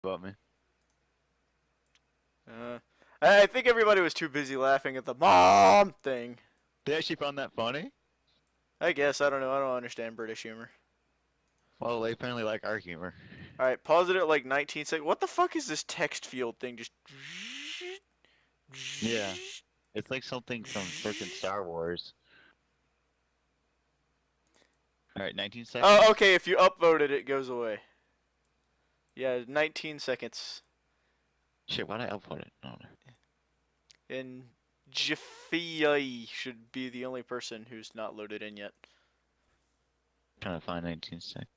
about me. I think everybody was too busy laughing at the mom thing. They actually found that funny? I guess, I don't know, I don't understand British humor. Well, they apparently like our humor. Alright, pause it at like 19 seconds. What the fuck is this text field thing? Just... Yeah. It's like something from freaking Star Wars. Alright, 19 seconds? Oh, okay, if you upvote it, it goes away. Yeah, 19 seconds. Shit, why'd I upload it? Oh, no. And Jfeiyi should be the only person who's not loaded in yet. Trying to find 19 seconds.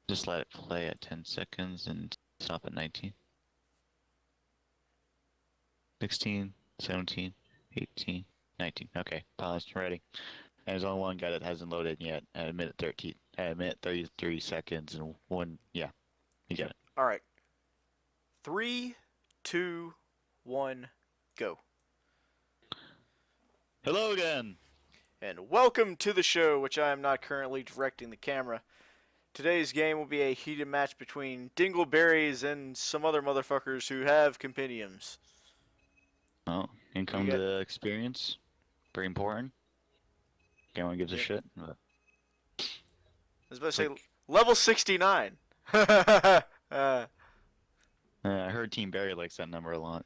Just let it play at 10 seconds and stop at 19. 16, 17, 18, 19. Okay, paused, ready. And there's only one guy that hasn't loaded yet at a minute 13, at a minute 33 seconds and one, yeah, you got it. Alright. 3, 2, 1, go. Hello again! And welcome to the show, which I am not currently directing the camera. Today's game will be a heated match between DingleBarries and some other motherfuckers who have compendiums. Oh, income the experience. Very important. Everyone gives a shit. But... I was about to say, level 69! I heard Team Barry likes that number a lot.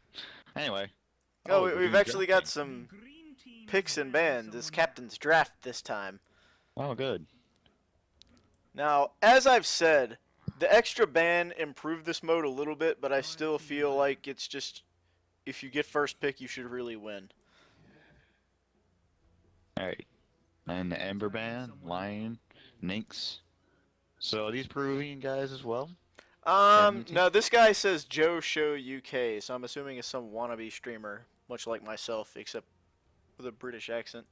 Anyway. Oh, we've actually got some picks and bans. It's Captain's Draft this time. Oh, good. Now, as I've said, the extra ban improved this mode a little bit, but I still feel like it's just, if you get first pick, you should really win. Alright. And the Ember Ban, Lion, Nynx. So are these Peruvian guys as well? No, this guy says Joe Show UK, so I'm assuming it's some wannabe streamer, much like myself, except with a British accent.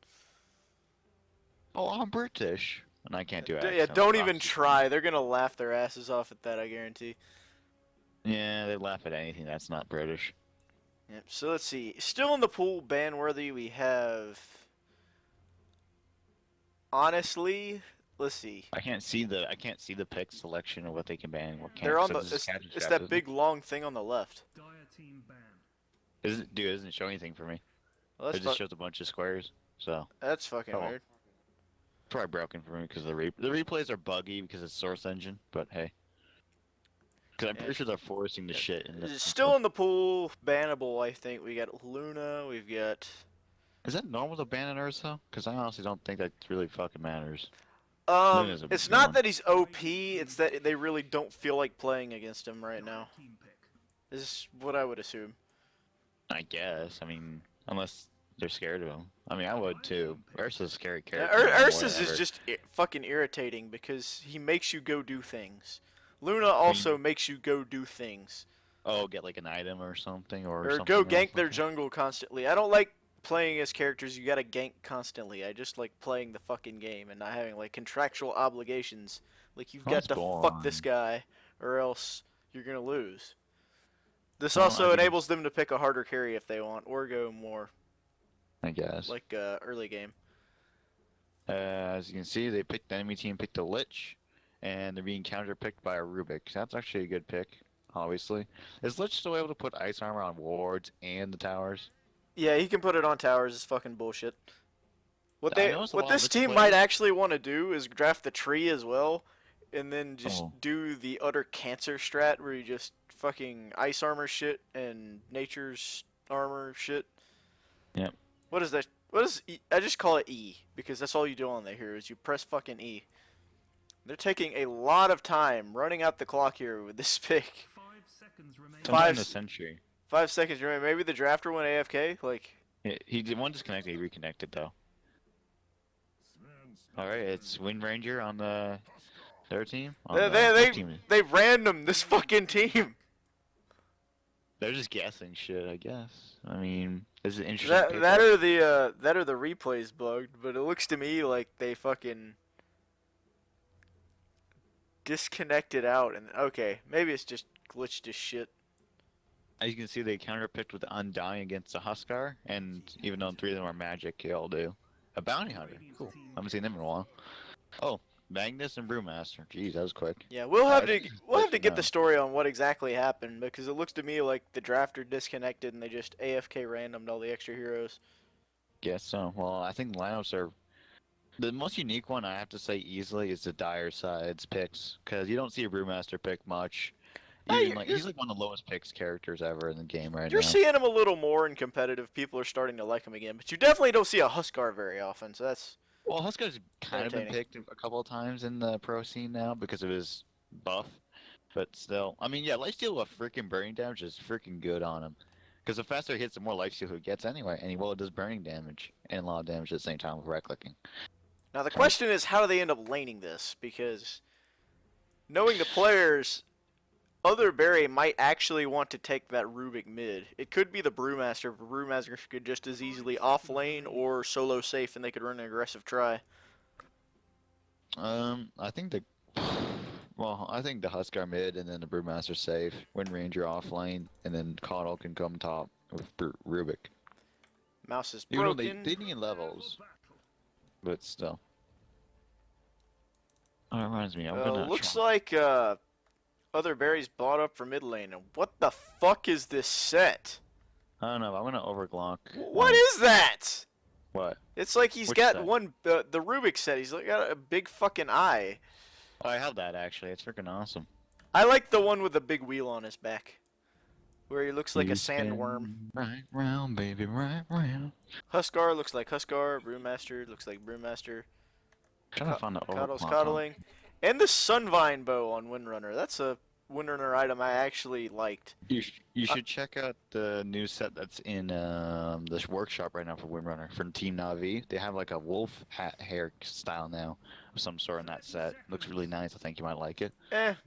Oh, I'm British. And I can't do accent. Yeah, don't even try. They're gonna laugh their asses off at that, I guarantee. Yeah, they laugh at anything that's not British. Yep, so let's see. Still in the pool, ban-worthy, we have... Honestly, let's see. I can't see the pick selection of what they can ban and what can't. They're on the it's that big long thing on the left. Dude, it doesn't show anything for me. Well, it just shows a bunch of squares. So that's fucking weird. Probably broken for me because the replays are buggy because it's source engine. But hey, because I'm pretty sure they're forcing the shit in this. Still in the pool, bannable. I think we got Luna. We've got. Is that normal to ban an Ursa? Because I honestly don't think that really fucking matters. It's not that he's OP. It's that they really don't feel like playing against him right now. This is what I would assume. I guess. I mean, unless they're scared of him. I mean, I would too. Ursa's a scary character. Ursa's is just fucking irritating because he makes you go do things. Luna also makes you go do things. Oh, get like an item or something, or something go gank their jungle constantly. I don't like playing as characters you gotta gank constantly. I just like playing the fucking game and not having like contractual obligations. Like you've got to fuck this guy or else you're gonna lose. This also enables them to pick a harder carry if they want, or go more. I guess. Like early game. As you can see, the enemy team picked a Lich, and they're being counter-picked by a Rubik. That's actually a good pick, obviously. Is Lich still able to put ice armor on wards and the towers? Yeah, he can put it on towers. It's fucking bullshit. What this team might actually want to do is draft the tree as well, and then just do the utter cancer strat where you just fucking ice armor shit and nature's armor shit. Yep. What is that? What is E? I just call it E because that's all you do on the heroes. You press fucking E. They're taking a lot of time running out the clock here with this pick. 5 seconds remaining. 5 century. 5 seconds remaining. Maybe the drafter went AFK. Like. Yeah, he did one disconnected. He reconnected though. All right, it's Wind Ranger on their team. They random this fucking team. They're just guessing shit, I guess. I mean, is it interesting? That are the replays bugged, but it looks to me like they fucking disconnected out. And okay, maybe it's just glitched as shit. As you can see, they counter-picked with Undying against a Huskar, and even though 3 of them are magic, they all do. A Bounty Hunter. Cool. I haven't seen them in a while. Oh, Magnus and Brewmaster. Jeez, that was quick. Yeah, I think it's we'll have to glitching get the now. story on what exactly happened because it looks to me like the drafter disconnected and they just AFK randomed all the extra heroes. Guess so. Well, I think lineups are the most unique one. I have to say easily is the Dire Sides picks because you don't see a Brewmaster pick much. Ah, Even like he's like one of the lowest picks characters ever in the game right you're now. seeing him a little more in competitive. People are starting to like him again, but you definitely don't see a Huskar very often. So that's Well, Husko's kind of been entertaining. picked a couple of times in the pro scene now because of his buff, but still, I mean, yeah, lifesteal with freaking burning damage is freaking good on him. Because the faster he hits, the more lifesteal he gets anyway, and it does burning damage and a lot of damage at the same time with right clicking. Now the So, question is, how do they end up laning this? Because knowing the players, other Barry might actually want to take that Rubik mid. It could be the Brewmaster, but Brewmaster could just as easily off lane or solo safe, and they could run an aggressive try. I think the well, I think the Huskar mid and then the Brewmaster safe, Wind Ranger off lane, and then Caudle can come top with Rubik. Mouse is Even though broken. they need levels, but still. Oh, that reminds me, I'm gonna Looks try. like other berries bought up for mid lane. And what the fuck is this set? I don't know. I'm gonna overclock. What is that? What? It's like he's Which got set? one the Rubik set. He's like got a big fucking eye. Oh, I have that actually. It's freaking awesome. I like the one with the big wheel on his back, where he looks like a You sandworm. spin right round, baby, right round. Huskar looks like Huskar. Brewmaster looks like Brewmaster. Trying to find the Coddle's overclock on. coddling. And the Sunvine bow on Windrunner. That's a Windrunner item I actually liked. You should check out the new set that's in this workshop right now for Windrunner from Team Navi. They have like a wolf hat hair style now of some sort in that set. Looks really nice. I think you might like it.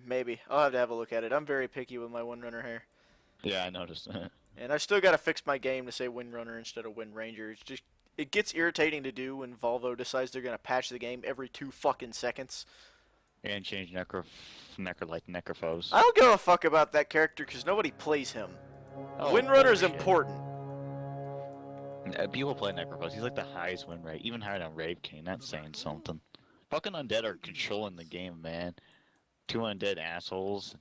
Maybe. I'll have to have a look at it. I'm very picky with my Windrunner hair. Yeah, I noticed. And I still gotta fix my game to say Windrunner instead of Windranger. It's just it gets irritating to do when Volvo decides they're gonna patch the game every 2 fucking seconds. And change Necrophos. I don't give a fuck about that character because nobody plays him. Oh, Windrunner's bullshit. important. People play Necrophos. He's like the highest win rate, even higher than Rave King. That's saying something. Fucking undead are controlling the game, man. Two undead assholes.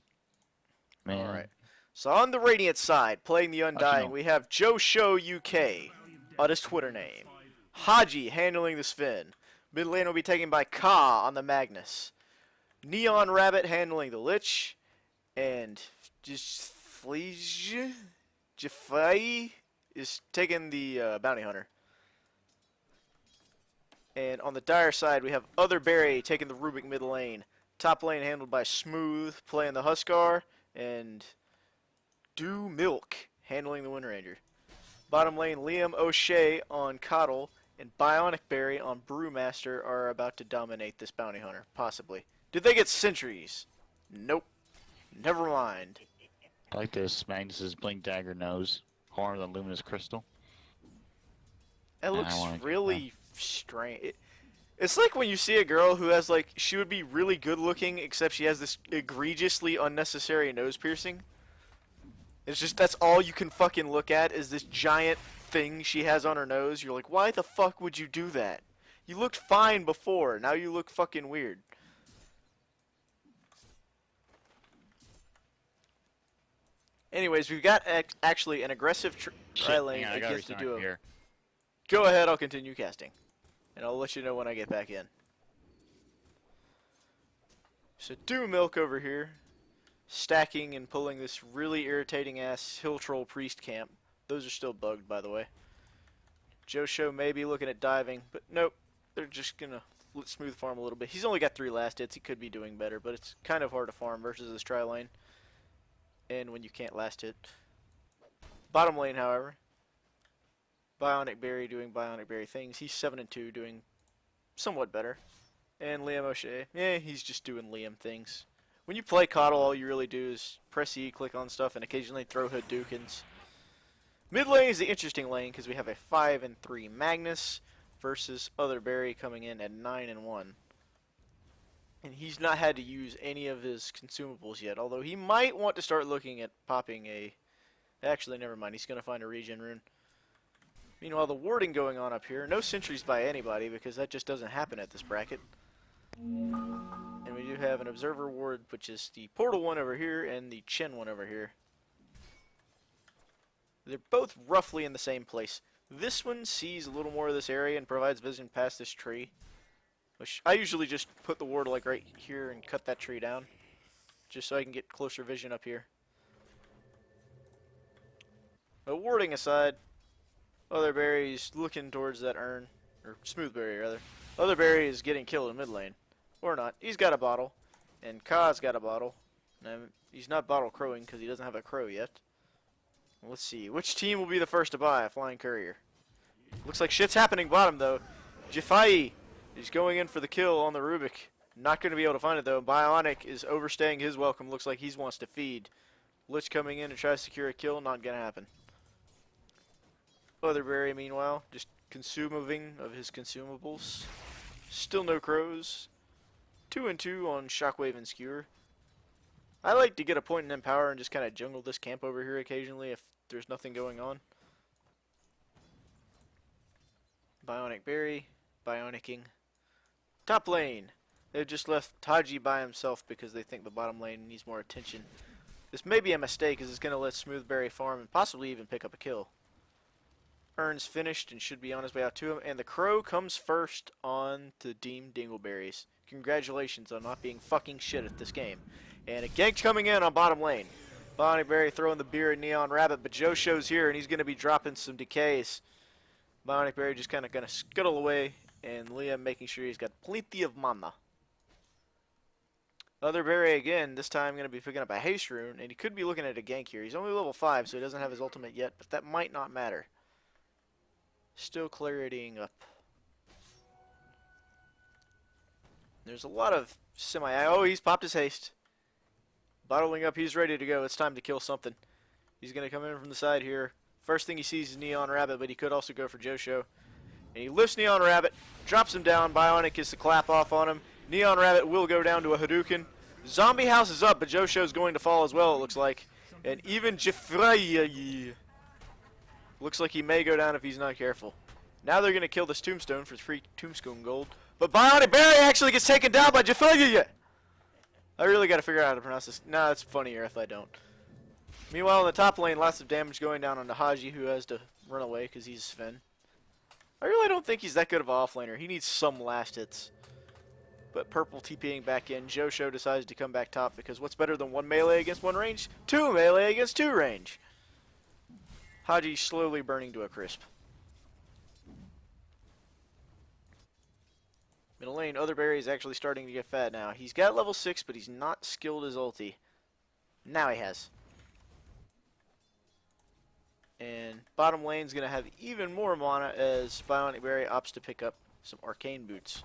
Man. Alright. So on the Radiant side, playing the Undying, no. we have Joe Show UK on his Twitter name. Haji handling the Sven. Mid lane will be taken by Ka on the Magnus. Neon Rabbit handling the Lich. And Jfeiyi is taking the Bounty Hunter. And on the Dire side, we have Other Berry taking the Rubik mid lane. Top lane handled by Smooth playing the Huskar. And Do Milk handling the Wind Ranger. Bottom lane, Liam O'Shea on Coddle and Bionic Berry on Brewmaster are about to dominate this Bounty Hunter, possibly. Did they get sentries? Nope. Never mind. I like this Magnus's Blink Dagger nose. Horn of the Luminous Crystal. It looks I wanna get really strange. It's like when you see a girl who has, like, she would be really good looking, except she has this egregiously unnecessary nose piercing. It's just, that's all you can fucking look at is this giant thing she has on her nose. You're like, why the fuck would you do that? You looked fine before, now you look fucking weird. Anyways, we've got actually an aggressive try lane Hang on, I gotta against the restart duo. here. Go ahead, I'll continue casting. And I'll let you know when I get back in. So Do Milk over here, stacking and pulling this really irritating ass Hill Troll Priest camp. Those are still bugged, by the way. Joe Show may be looking at diving, but nope. They're just gonna smooth farm a little bit. He's only got 3 last hits. He could be doing better, but it's kind of hard to farm versus this tri lane. And when you can't last hit. Bottom lane, however, Bionic Berry doing Bionic Berry things. He's 7-2, doing somewhat better. And Liam O'Shea, he's just doing Liam things. When you play Coddle, all you really do is press E, click on stuff, and occasionally throw Hadoukens. Mid lane is the interesting lane because we have a 5-3 Magnus versus Other Berry coming in at 9-1. And he's not had to use any of his consumables yet, although he might want to start looking at popping a... Actually, never mind, he's going to find a regen rune. Meanwhile, the warding going on up here. No sentries by anybody because that just doesn't happen at this bracket. And we do have an observer ward, which is the portal one over here and the Chen one over here. They're both roughly in the same place. This one sees a little more of this area and provides vision past this tree. Which I usually just put the ward like right here and cut that tree down. Just so I can get closer vision up here. But warding aside, Otherberry's looking towards that urn. Or Smoothberry, rather. Otherberry is getting killed in mid lane. Or not. He's got a bottle. And Ka's got a bottle. And he's not bottle crowing because he doesn't have a crow yet. Let's see. Which team will be the first to buy a flying courier? Looks like shit's happening bottom, though. Jfeiyi is going in for the kill on the Rubik. Not going to be able to find it, though. Bionic is overstaying his welcome. Looks like he wants to feed. Lich coming in to try to secure a kill. Not going to happen. Otherberry, meanwhile, just consuming of his consumables. Still no crows. 2 and 2 on Shockwave and Skewer. I like to get a point and empower and just kind of jungle this camp over here occasionally if there's nothing going on. Bionic Berry, Bionicking. Top lane. They've just left Taji by himself because they think the bottom lane needs more attention. This may be a mistake as it's going to let Smoothberry farm and possibly even pick up a kill. Urn's finished and should be on his way out to him. And the Crow comes first on to Team DingleBarries. Congratulations on not being fucking shit at this game. And a gank coming in on bottom lane. Bionic Berry throwing the beer at Neon Rabbit, but Joe shows here and he's going to be dropping some decays. Bionic Berry just kind of going to scuttle away, and Liam making sure he's got plenty of mana. Otherberry again, this time going to be picking up a haste rune, and he could be looking at a gank here. He's only level 5, so he doesn't have his ultimate yet, but that might not matter. Still claritying up. There's a lot of oh, he's popped his haste. Bottling up, he's ready to go. It's time to kill something. He's going to come in from the side here. First thing he sees is Neon Rabbit, but he could also go for Josho. And he lifts Neon Rabbit, drops him down. Bionic gets the clap off on him. Neon Rabbit will go down to a Hadouken. Zombie House is up, but Josho's going to fall as well, it looks like. And even Jfeiyi looks like he may go down if he's not careful. Now they're going to kill this Tombstone for 3 Tombstone gold. But Bionic Berry actually gets taken down by Jfeiyi. I really got to figure out how to pronounce this. Nah, it's funnier if I don't. Meanwhile, in the top lane, lots of damage going down on Haji, who has to run away because he's Sven. I really don't think he's that good of an offlaner. He needs some last hits. But Purple TPing back in. Josho decides to come back top because what's better than 1 melee against 1 range? 2 melee against 2 range. Haji slowly burning to a crisp. Middle lane, Otherberry is actually starting to get fat now. He's got level 6, but he's not skilled his ulti. Now he has. And bottom lane's going to have even more mana as Bionic Berry opts to pick up some arcane boots.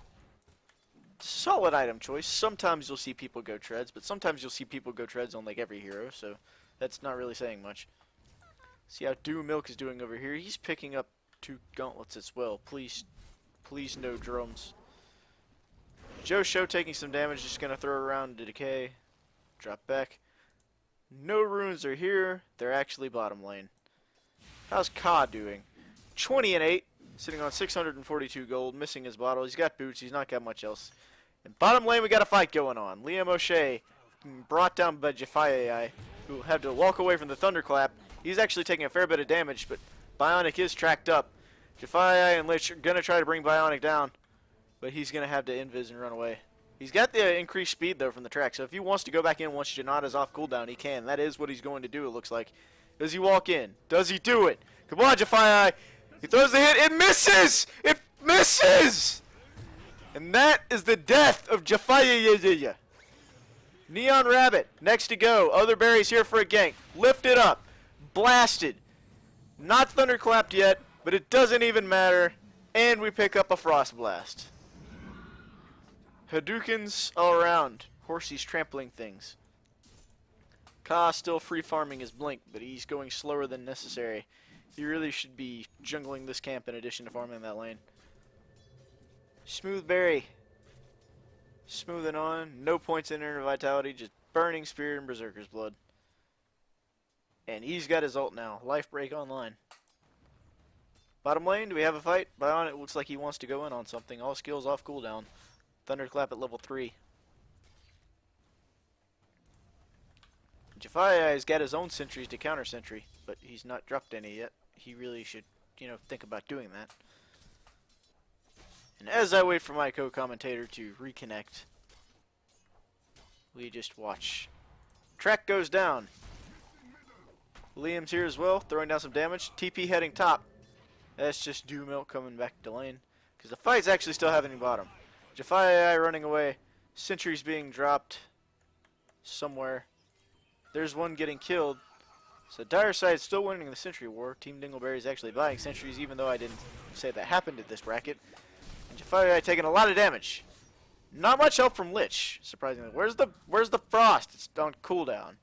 Solid item choice. Sometimes you'll see people go treads, but sometimes you'll see people go treads on like every hero, so that's not really saying much. See how Dew Milk is doing over here. He's picking up 2 gauntlets as well. Please no drums. Josho taking some damage, just going to throw around to decay. Drop back. No runes are here. They're actually bottom lane. How's Ka doing? 20 and 8, sitting on 642 gold, missing his bottle. He's got boots. He's not got much else. In bottom lane, we got a fight going on. Liam O'Shea brought down by Jfeiyi, who had to walk away from the thunderclap. He's actually taking a fair bit of damage, but Bionic is tracked up. Jfeiyi and Lich are going to try to bring Bionic down, but he's going to have to invis and run away. He's got the increased speed, though, from the track, so if he wants to go back in once Janata's off cooldown, he can. That is what he's going to do, it looks like. Does he walk in? Does he do it? Come on, Jfeiyi. He throws the hit. It misses! It misses! And that is the death of Jfeiyi. Neon Rabbit, next to go. Otherberry's here for a gank. Lift it up. Blasted. Not thunderclapped yet, but it doesn't even matter. And we pick up a Frost Blast. Hadoukens all around. Horsey's trampling things. Ka still free farming his blink, but he's going slower than necessary. He really should be jungling this camp in addition to farming that lane. Smoothberry. Smoothing on. No points in inner vitality, just burning spirit and berserker's blood. And he's got his ult now. Life break online. Bottom lane, do we have a fight? Bionic looks like he wants to go in on something. All skills off cooldown. Thunderclap at level 3. Jfeiyi has got his own sentries to counter sentry, but he's not dropped any yet. He really should, think about doing that. And as I wait for my co-commentator to reconnect, we just watch. Track goes down. Liam's here as well, throwing down some damage. TP heading top. That's just Dew Milk coming back to lane, because the fight's actually still happening bottom. Jfeiyi running away. Sentries being dropped somewhere. There's one getting killed. So Dire Side's still winning the Sentry War. Team DingleBarries actually buying sentries, even though I didn't say that happened at this bracket. And Jfeiyi taking a lot of damage. Not much help from Lich, surprisingly. Where's the Frost? It's on cooldown.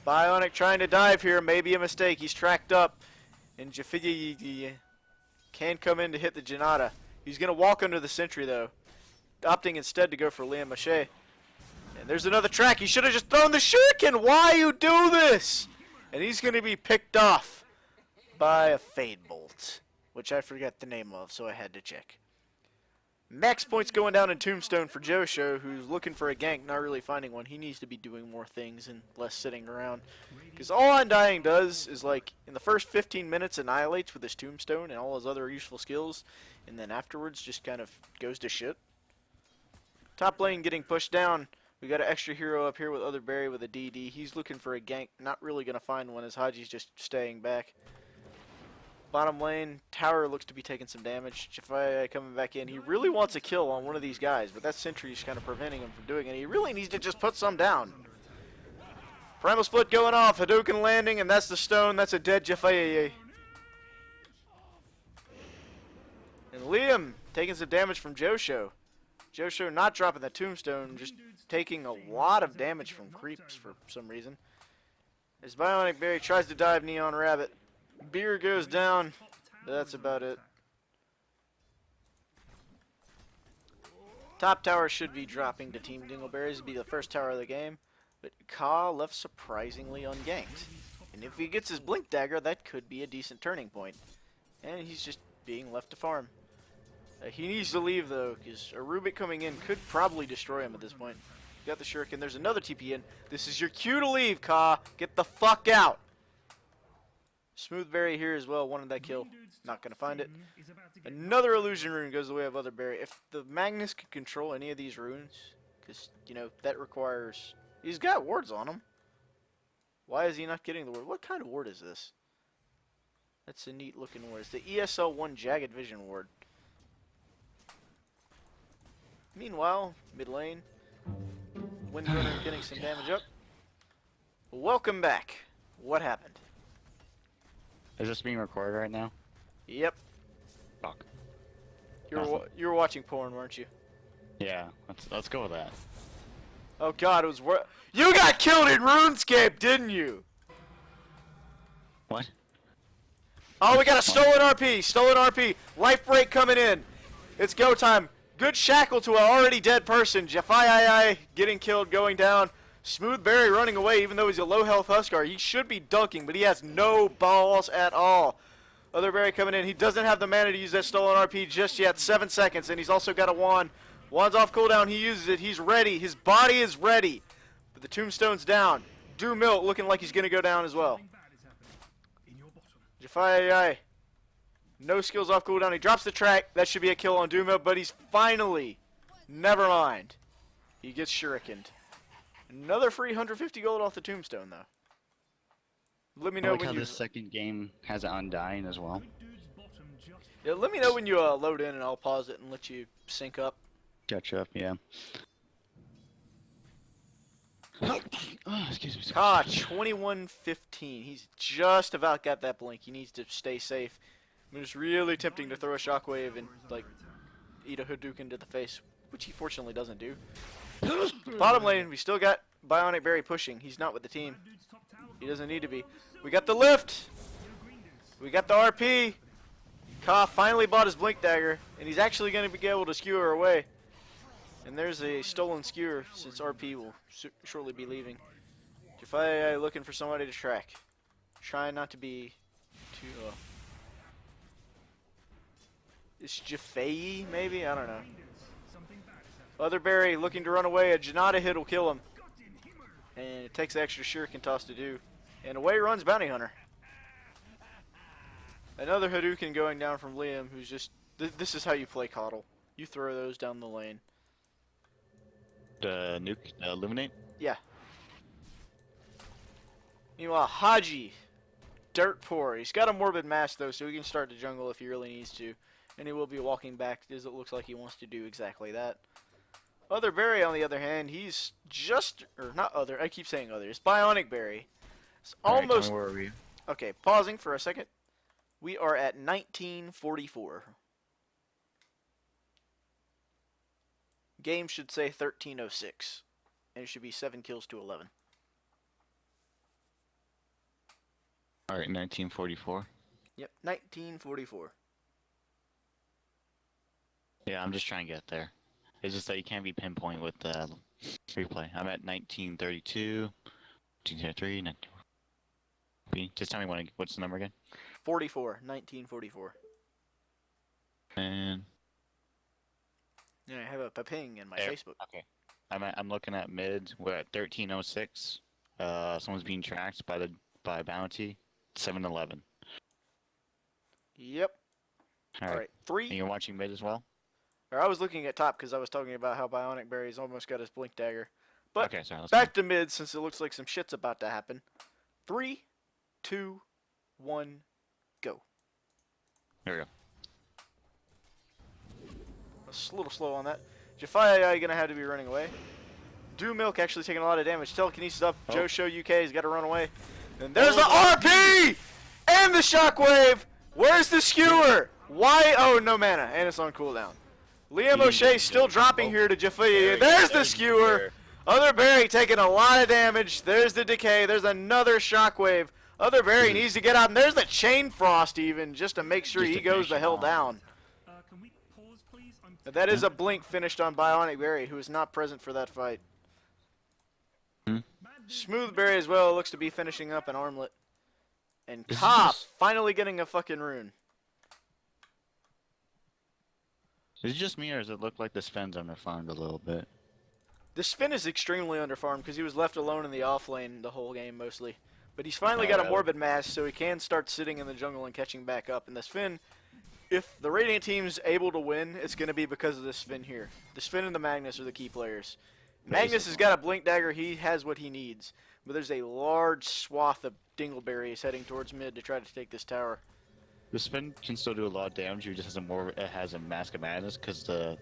Bionic trying to dive here, maybe a mistake. He's tracked up. And Jfeiyi can come in to hit the Janata. He's going to walk under the sentry, though. Opting instead to go for Liam Mache. And there's another track. He should have just thrown the shuriken. Why you do this? And he's going to be picked off by a Fade Bolt, which I forgot the name of, so I had to check. Max points going down in Tombstone for Josho, who's looking for a gank, not really finding one. He needs to be doing more things and less sitting around. Because all Undying does is, like, in the first 15 minutes annihilates with his Tombstone and all his other useful skills, and then afterwards just kind of goes to shit. Top lane getting pushed down. We got an extra hero up here with Other Berry with a DD. He's looking for a gank. Not really going to find one as Haji's just staying back. Bottom lane, tower looks to be taking some damage. Jfeiyi coming back in. He really wants a kill on one of these guys, but that sentry's kind of preventing him from doing it. He really needs to just put some down. Primal Split going off. Hadouken landing, and that's the stone. That's a dead Jfeiyi. And Liam taking some damage from Josho. Josho not dropping the tombstone, just taking a lot of damage from creeps for some reason. As Bionic Berry tries to dive Neon Rabbit. Beer goes down, but that's about it. Top tower should be dropping to Team DingleBarries. It'll be the first tower of the game. But Ka left surprisingly unganked. And if he gets his Blink Dagger, that could be a decent turning point. And he's just being left to farm. He needs to leave, though, because a Rubik coming in could probably destroy him at this point. Got the Shuriken. There's another TP in. This is your cue to leave, Ka. Get the fuck out. Smoothberry here as well. Wanted that kill. Not going to find it. Another illusion rune goes the way of Other Berry. If the Magnus can control any of these runes, because, that requires... He's got wards on him. Why is he not getting the ward? What kind of ward is this? That's a neat looking ward. It's the ESL1 Jagged Vision ward. Meanwhile, mid lane, Windrunner getting some damage up. Welcome back. What happened? Is this being recorded right now? Yep. Fuck. You were watching porn, weren't you? Yeah, let's go with that. Oh god, it was you got killed in RuneScape, didn't you? What? Oh, we got a stolen RP. Stolen RP. Life break coming in. It's go time. Good shackle to an already dead person. Jfeiyi getting killed, going down. Smoothberry running away, even though he's a low health Huskar. He should be dunking, but he has no balls at all. Other Berry coming in. He doesn't have the mana to use that stolen RP just yet. 7 seconds, and he's also got a wand. Wand's off cooldown. He uses it. He's ready. His body is ready. But the tombstone's down. Dew Milk looking like he's going to go down as well. Jfeiyi. No skills off cooldown. He drops the track. That should be a kill on Dew Milk, but he's finally... Never mind. He gets shurikened. Another free 150 gold off the tombstone, though. Let me know when how you... this second game has it Undying as well. Yeah, let me know when you load in, and I'll pause it and let you sync up. Catch up, yeah. Oh, excuse me. Ah, 21-15. He's just about got that blink. He needs to stay safe. I'm just really tempting to throw a shockwave and, like, eat a Hadouken to the face, which he fortunately doesn't do. Bottom lane, we still got Bionic Berry pushing. He's not with the team. He doesn't need to be. We got the lift. We got the RP. Ka finally bought his Blink Dagger, and he's actually going to be able to skewer away. And there's a stolen skewer, since RP will shortly be leaving. Jfeiyi looking for somebody to track. Trying not to be too... It's Jfeiyi, maybe? I don't know. Other berry looking to run away. A Janata hit will kill him. And it takes the extra shuriken toss to do. And away runs Bounty Hunter. Another Hadouken going down from Liam, who's just... This is how you play Coddle. You throw those down the lane. The nuke, illuminate. Yeah. Meanwhile, Haji, dirt poor. He's got a morbid mass though, so he can start the jungle if he really needs to, and he will be walking back as it looks like he wants to do exactly that. Other Berry, on the other hand, he's just, or not other. I keep saying other. It's Bionic Berry. It's almost. Alright, where are we? Okay, pausing for a second. We are at 1944. Game should say 1306, and it should be 7 kills to 11. Alright, 1944. Yep, 1944. Yeah, I'm just trying to get there. It's just that you can't be pinpoint with the replay. I'm at 1932, 1933, 19... Just tell me what's the number again? 1944. And Yeah, I have a ping in my there. Facebook. Okay. I'm looking at mid. We're at 1306. Someone's being tracked by bounty. 711. Yep. All All right. right, 3. And you're watching mid as well. Or I was looking at top because I was talking about how Bionic Berry's almost got his blink dagger. But Okay, sorry. Let's back to mid since it looks like some shit's about to happen. 3, 2, 1, go. There we go. A little slow on that. Jfeiyi gonna have to be running away. Dew Milk actually taking a lot of damage. Telekinesis up. Oh. Joe Show UK's got to run away. And there's the RP! And the Shockwave! Where's the Skewer? Why? Oh, no mana. And it's on cooldown. Liam O'Shea still dropping here to Jfeiyi. There's the Skewer! Other Berry taking a lot of damage. There's the Decay. There's another Shockwave. Other Berry needs to get out. And there's the Chain Frost even, just to make sure Just he to goes finish the him hell off. down. Can we pause, please? That is a blink finished on Bionic Berry, who is not present for that fight. Smooth Berry as well looks to be finishing up an armlet. And This is Cop just- finally getting a fucking rune. Is it just me, or does it look like the Sven's underfarmed a little bit? The Spin is extremely underfarmed because he was left alone in the off lane the whole game mostly. But he's finally got a really? Morbid Mass, so he can start sitting in the jungle and catching back up. And the Spin, if the Radiant team's able to win, it's going to be because of the Spin here. The Spin and the Magnus are the key players. Magnus has got a Blink Dagger. He has what he needs. But there's a large swath of DingleBarries heading towards mid to try to take this tower. The Sven can still do a lot of damage. He just has a Mask of Madness because the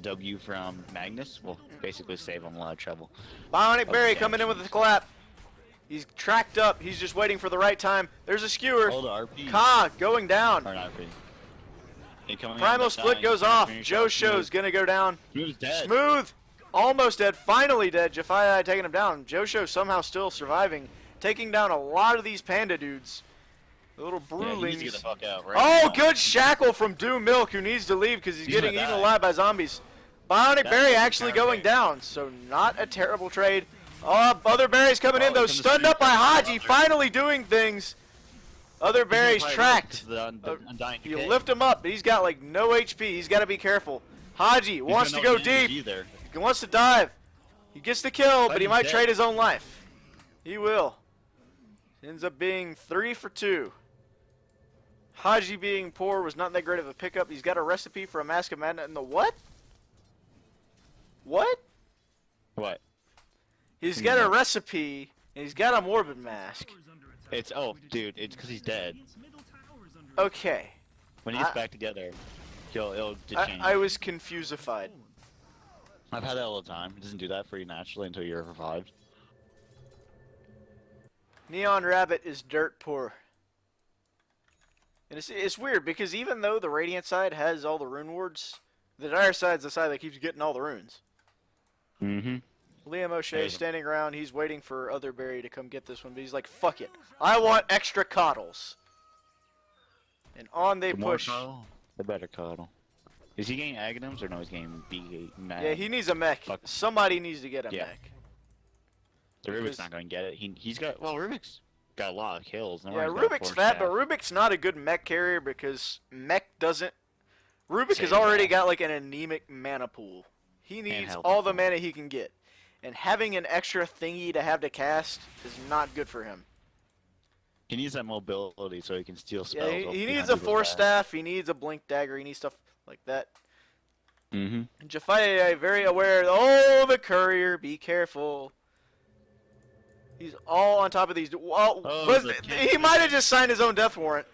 W from Magnus will basically save him a lot of trouble. Bionic Berry Okay. coming in with the clap. He's tracked up. He's just waiting for the right time. There's a Skewer. Oh, the RP. Ka going down. Or not RP. Incoming Primal on the Split side. goes Trying to off. finish Joe off Show's gonna go down. Smooth's dead. Smooth, almost dead, finally dead. Jfeiyi taking him down. Joe Show somehow still surviving, taking down a lot of these panda dudes. The little Yeah, he needs to get brewlings. the fuck out right Oh, now. good shackle from Dew Milk, who needs to leave because he's He's getting gonna eaten die. alive by zombies. Bionic That's Berry a actually terrible going trade. down, so not a terrible trade. Other Berry's coming in Oh, though, here comes the stunned up by Snoop Haji, Dogg. finally doing things. Other Berry's Probably tracked. because of the Undying You Decay. lift him up, but he's got like no HP. He's got to be careful. Haji He's wants to got no go damage deep. Either. He wants to dive. He gets the kill, but he Haji's might dead. trade his own life. He will. Ends up being 3 for 2. Haji being poor was not that great of a pickup. He's got a recipe for a Mask of Madness. And the what? What? What? He's got a recipe, and he's got a Morbid Mask. It's dude. It's because he's dead. Okay. When he gets I- back together, it'll change. I was confusified. I've had that all the time. It doesn't do that for you naturally until you're revived. Neon Rabbit is dirt poor. And it's weird because even though the Radiant side has all the rune wards, the Dire side's the side that keeps getting all the runes. Mm-hmm. Liam O'Shea There's- standing around, he's waiting for Other Berry to come get this one, but he's like, fuck it. I want extra coddles. And on they The more push. cuddle, the better cuddle. Is he getting Aghanims or no? He's getting B8 mad. Yeah, he needs a mech. Fuck. Somebody needs to get a Yeah. mech. The Rubik's because- not going to get it. He's got Rubik's got a lot of kills. No Yeah, one's got Rubik's 4 fat, but staff. Rubik's not a good mech carrier because mech doesn't... Rubik has Same already guy. got like an anemic mana pool. He needs health. all the mana he can get. And having an extra thingy to have to cast is not good for him. He needs that mobility so he can steal Yeah, spells. he behind needs a people's Force back. Staff, he needs a Blink Dagger, he needs stuff like that. Mm-hmm. Jfeiyi very aware. Oh, the Courier, be careful. He's all on top of these. Well, he might have just signed his own death warrant.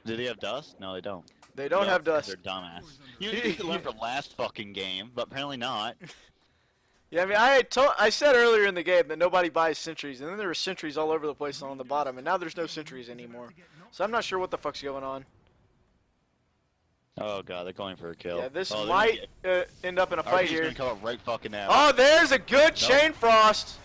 Did he have dust? No, they don't. They don't have dust. They're dumbass. You could learn from last fucking game, but apparently not. Yeah, I mean, I said earlier in the game that nobody buys sentries, and then there were sentries all over the place on the bottom, and now there's no sentries anymore. So I'm not sure what the fuck's going on. Oh god, they're going for a kill. Yeah, this oh, might end up in a fight RP's here. gonna come up right fucking now. Oh, there's a good Chain Frost.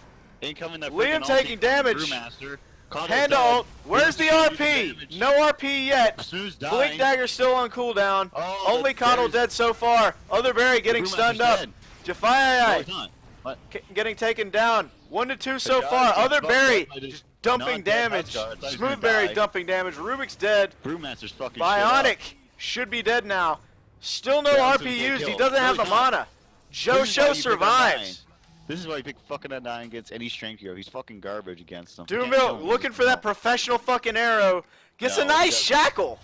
Incoming that Liam freaking taking ulti, damage. Brewmaster. Caught Hand dead. ult. Where's the Liam's RP? taking damage. No RP yet. Snooze dying. Blink Dagger still on cooldown. Oh, Only the Coddle Barry's- dead so far. Other Barry getting Brewmaster's stunned up. dead. No, Jfeiyi he's not. What? getting taken down. 1 to 2 so guy far. gets Other fucked Barry up by this just dumping non-dead damage. Huskar. I thought he was Smooth gonna Barry die. dumping damage. Rubik's dead. Brewmaster's fucking shit up. Bionic should be dead now. Still no Yeah, this RP is a used. He kill. doesn't No, have the he's not. mana. This is why Josho you pick survives. This is why you pick fucking a 9 against any strength hero. He's fucking garbage against him. Doom Milk looking for that professional fucking arrow. Gets a No, nice that's- shackle.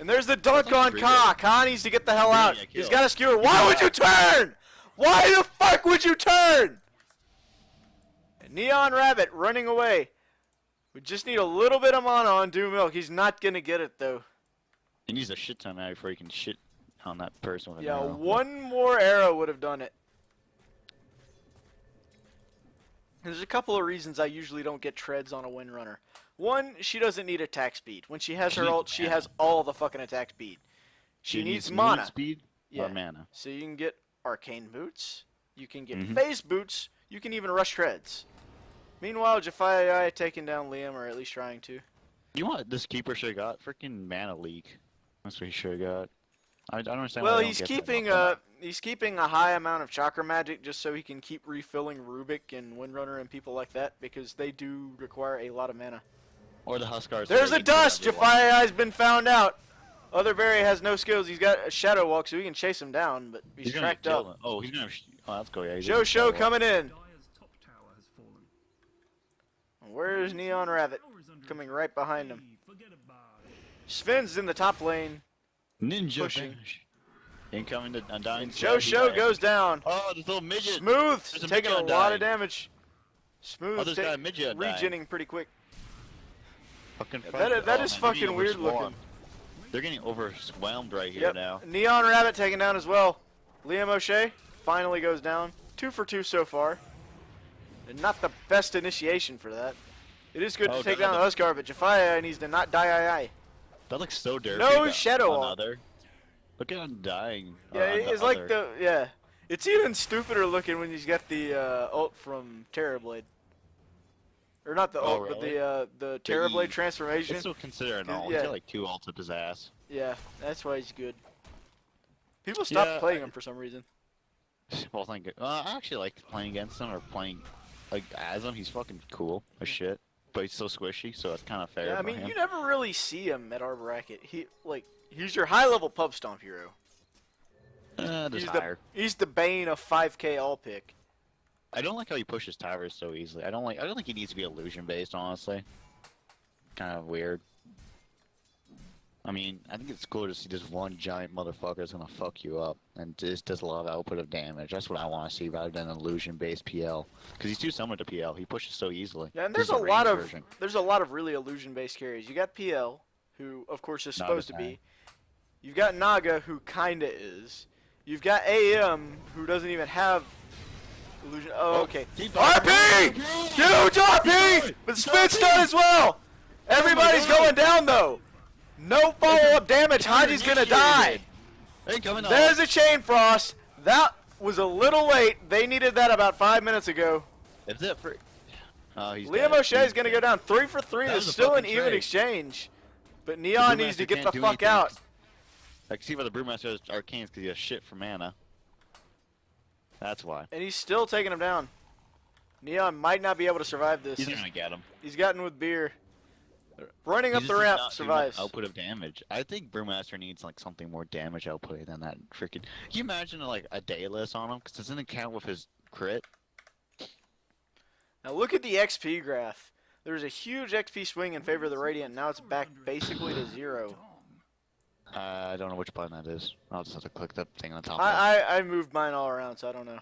And there's the dunk That's on pretty Ka. good. Ka needs to get the hell out. Pretty good He's kill. got a skewer. Why would you turn? Why the fuck would you turn? And Neon Rabbit running away. We just need a little bit of mana on Doom Milk. He's not going to get it, though. He needs a shit ton now before he can shit on that person with an Yeah, arrow. one more arrow would have done it. There's a couple of reasons I usually don't get treads on a Windrunner. One, she doesn't need attack speed. When she has her She needs ult, she mana. has all the fucking attack speed. She needs mana. movement speed Yeah. or mana. So you can get Arcane Boots, you can get Mhm. Phase Boots, you can even rush treads. Meanwhile, Jfeiyi taking down Liam, or at least trying to. You know what this keeper should have got? Freaking mana leak. That's what he should have got. I don't understand. Well, why they he's don't get that keeping much. he's keeping a high amount of chakra magic just so he can keep refilling Rubik and Windrunner and people like that because they do require a lot of mana. Or the Huskars. There's a dust. Jfeiyi's been found out. Other Barry has no skills. He's got a shadow walk, so he can chase him down, but he's gonna tracked kill up. him. Oh, he's gonna. Oh, that's cool. Yeah. he's Joe gonna Show kill him. coming in. Dyer's top tower has fallen. Where's Neon Rabbit? Tower is under Coming right behind him. Hey, forget about it. Sven's in the top lane. Ninja pushing. finish. Incoming to Undying. Joe Show goes down. Oh, this little midget. Smooth There's a taking a midget lot of dying. damage. Smooth Oh, there's got a midget dying. regenning pretty quick. Fucking That fuck- is oh, man, they're fucking getting weird overswarmed. looking. They're getting overwhelmed right here Yep. now. Neon Rabbit taken down as well. Liam O'Shea finally goes down. 2 for 2 so far. And not the best initiation for that. It is good Oh, to take God, down the Huskar, but Jfeiyi needs to not die. That looks so dirty. No shadow wall. Another. Look at him dying. Yeah, on it's the like other. yeah. It's even stupider looking when he's got the ult from Terrorblade. Or not the Oh, ult, but really? the Terrorblade E. transformation. It's still considered an ult. Yeah. He's got like 2 ults up his ass. Yeah, that's why he's good. People stopped Yeah, playing him for some reason. Well, thank you. I actually like playing against him or playing like as him. He's fucking cool as shit. But he's so squishy, so it's kind of fair. Yeah, I for mean, him. you never really see him at our bracket. He's your high-level pub stomp hero. Just He's higher. He's the bane of 5K all pick. I don't like how he pushes towers so easily. I don't think he needs to be illusion based, honestly. Kind of weird. I mean, I think it's cool to see just one giant motherfucker that's gonna fuck you up and just does a lot of output of damage. That's what I want to see rather than an illusion based PL. Because he's too similar to PL. He pushes so easily. Yeah, and This there's is a lot range of version. really illusion-based carries. You got PL, who of course is Not supposed a to be. fan. You've got Naga, who kinda is. You've got AM, who doesn't even have illusion. Oh, okay. Keep RP! going. Huge RP! But Spit's done as well! Everybody's God. going down though! No follow-up damage, Haji's gonna die! Hey, coming on. There's a Chain Frost! That was a little late. They needed that about 5 minutes ago. Is it for? Oh, he's Liam dead. O'Shea's He's going to dead. go down 3 for 3. That There's was a still an fucking even trade. exchange. But Neon needs to Brewmaster get the can't do fuck anything. out. I can see why the Brewmaster has arcanes because he has shit for mana. That's why. And he's still taking him down. Neon might not be able to survive this. He's gonna get him. He's gotten with beer. Running He up just the does ramp not do survives. much output of damage. I think Brewmaster needs like something more damage output than that freaking. Can you imagine like a dayless on him? Because it doesn't count with his crit. Now look at the XP graph. There's a huge XP swing in favor of the Radiant. Now it's back basically to 0. I don't know which button that is. I'll just have to click that thing on the top. I moved mine all around, so I don't know.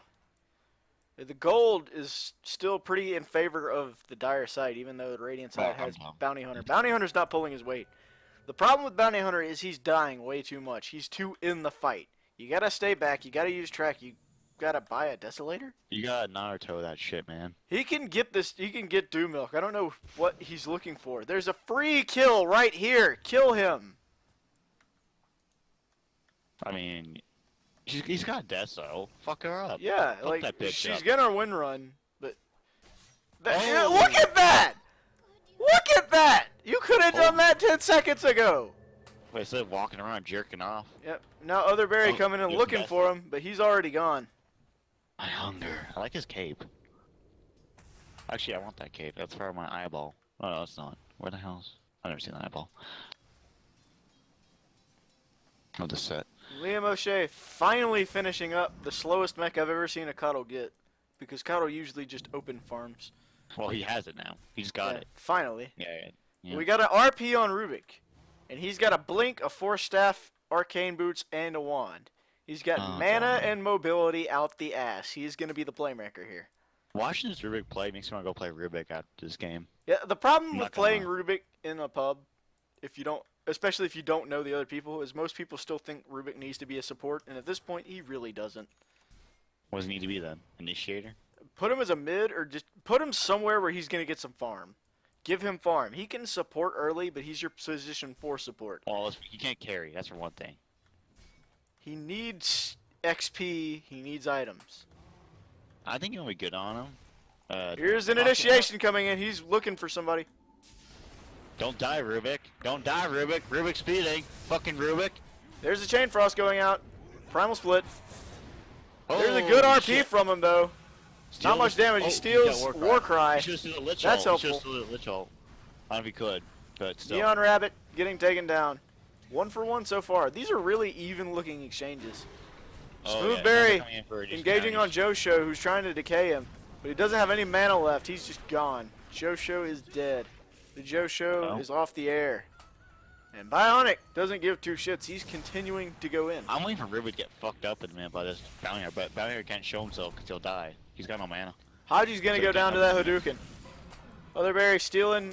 The gold is still pretty in favor of the Dire side, even though the Radiant side has Bounty Hunter. Bounty Hunter's not pulling his weight. The problem with Bounty Hunter is he's dying way too much. He's too in the fight. You gotta stay back. You gotta use track. You gotta buy a Desolator. You gotta Naruto that shit, man. He can get this. He can get Dew Milk. I don't know what he's looking for. There's a free kill right here. Kill him. I mean, he's got Deso. Fuck her up. Yeah, Fuck like that bitch she's up. gonna win run, but Oh. look at that! Look at that! You could have done that 10 seconds ago. Wait, instead of walking around jerking off. Yep. Now other Berry Oh, coming in there's looking Deso. for him, but he's already gone. I hunger. I like his cape. Actually, I want that cape. That's for my eyeball. Oh no, it's not. Where the hell's? I've never seen an eyeball. Oh, the set. Liam O'Shea finally finishing up the slowest mech I've ever seen a Cuddle get, because Cuddle usually just open farms. Well, he has it now. He's got Yeah, it. finally. Yeah. We got an RP on Rubik, and he's got a Blink, a Force Staff, Arcane Boots, and a Wand. He's got Oh, mana God. and mobility out the ass. He's going to be the playmaker here. Watching this Rubik play makes me want to go play Rubik after this game. Yeah, the problem I'm with not gonna playing lie. Rubik in a pub, if you don't, especially if you don't know the other people, is most people still think Rubik needs to be a support, and at this point, he really doesn't. What does he need to be then? Initiator? Put him as a mid, or just put him somewhere where he's going to get some farm. Give him farm. He can support early, but he's your position 4 support. Well, he can't carry. That's for one thing. He needs XP. He needs items. I think he'll be good on him. Here's an initiation coming in. He's looking for somebody. Don't die, Rubik. Don't die, Rubik. Rubik's speeding. Fucking Rubik. There's a Chain Frost going out. Primal Split. There's a Oh, good RP shit. from him, though. Not much damage. He steals Warcry. He should have stood a Lich That's Ult. He helpful. should have stood a Lich Ult. I don't know if he could, but still. Neon Rabbit getting taken down. 1 for 1 so far. These are really even-looking exchanges. Oh, Smooth yeah, Berry coming in for a engaging on disadvantage. Josho, who's trying to decay him. But he doesn't have any mana left. He's just gone. Josho is dead. The Josho Oh. is off the air. And Bionic doesn't give 2 shits. He's continuing to go in. I'm waiting for Rubik to get fucked up in a minute by this Bounty Hunter, but Bounty Hunter can't show himself because he'll die. He's got no mana. Haji's going to go down to that Hadouken. Other Berry stealing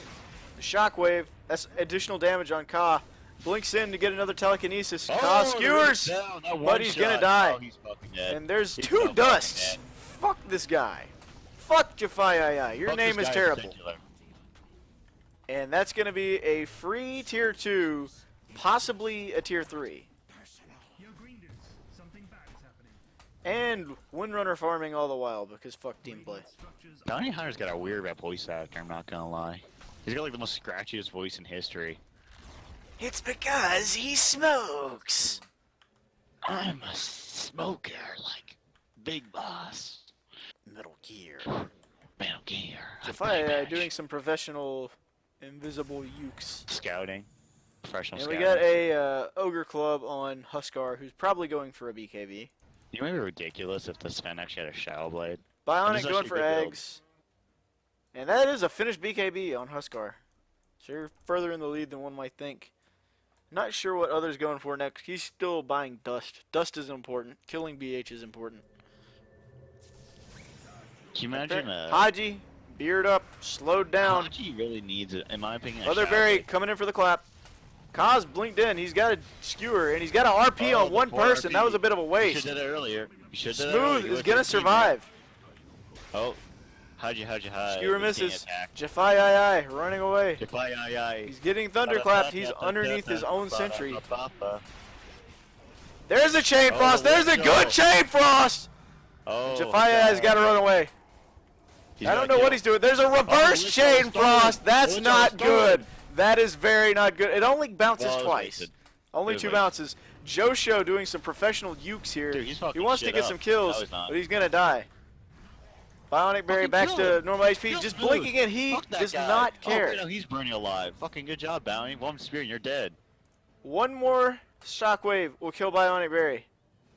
the Shockwave. That's additional damage on Ka. Blinks in to get another telekinesis. Ka skewers, down, that but one he's shot. going to die. Oh, he's fucking dead. And there's He's 2 so fucking dusts. dead. Fuck this guy. Fuck Jfeiyi. Your Fuck name this is guy in terrible. particular. And that's going to be a free tier 2, possibly a tier 3. Your green dudes, something bad is happening. And Windrunner farming all the while because fuck team play. Structures Bounty Hunter's got a weird voice actor, I'm not gonna lie. He's got like the most scratchiest voice in history. It's because he smokes. I'm a smoker, like Big Boss. Metal Gear. Metal Gear. Jfeiyi doing some professional invisible ukes. Scouting. Professional And we scouting. got a Ogre Club on Huskar who's probably going for a BKB. You know, it'd be ridiculous if the Sven actually had a Shadow Blade. Bionic This is going actually for a good build. eggs. And that is a finished BKB on Huskar. So you're further in the lead than one might think. Not sure what others going for next. He's still buying dust. Dust is important. Killing BH is important. Can you imagine Haji, beard up, slowed down. Haji really needs it, in my opinion. a Other Shadow Berry Blade. coming in for the clap. Kaz blinked in. He's got a skewer and he's got an RP Oh, on one before person. RP. That was a bit of a You waste. should have did it earlier. You should have did it Smooth earlier. You is would've gonna took the team survive. there. Oh, Haji. Skewer He's getting misses. attacked. Jfeiyi running away. Jfeiyi. He's getting thunderclapped. He's underneath his own sentry. There's a Chain Oh, Frost. There's a let's good go. Chain Frost. Oh, Jfeiyi has got to run away. I don't know what he's doing. There's a reverse Lich Chain Ult Frost. stolen. That's Lich not Ult good. stolen. That is very not good. It only bounces Well, it was twice. wasted. Only It was 2 wasted. bounces. Josho doing some professional ukes here. Dude, he's he fucking wants to shit get up. some kills, No, he's not. but he's going to die. Bionic Berry Fucking back kill to him. normal HP, Kill just the dude. blinking and he Fuck that does guy. not care. Oh, no, he's burning alive. Fucking good job, Bounty. One spear and you're dead. One more shockwave will kill Bionic Berry.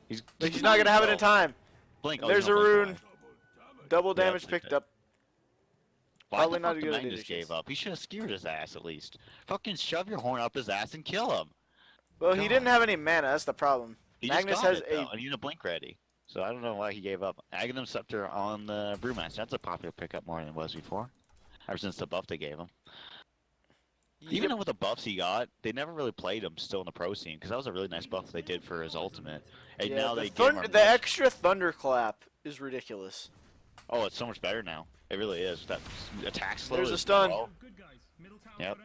He's Not going to have it in time. Blink. There's a rune. Double damage picked up. Why Probably the not fuck a the good Magnus idea. gave up? He should have skewered his ass at least. Fucking shove your horn up his ass and kill him. Well, he God. didn't have any mana. That's the problem. He Magnus just got has it, a. though, and he had a blink ready. So I don't know why he gave up. Aghanim Scepter on the Brewmaster. That's a popular pickup more than it was before. Ever since the buff they gave him. Even though with the buffs he got, they never really played him still in the pro scene because that was a really nice buff they did for his ultimate. And Yeah, now the they gave him the extra thunderclap is ridiculous. Oh, it's so much better now. It really is. That attack slow. There's a is stun. low. Yep.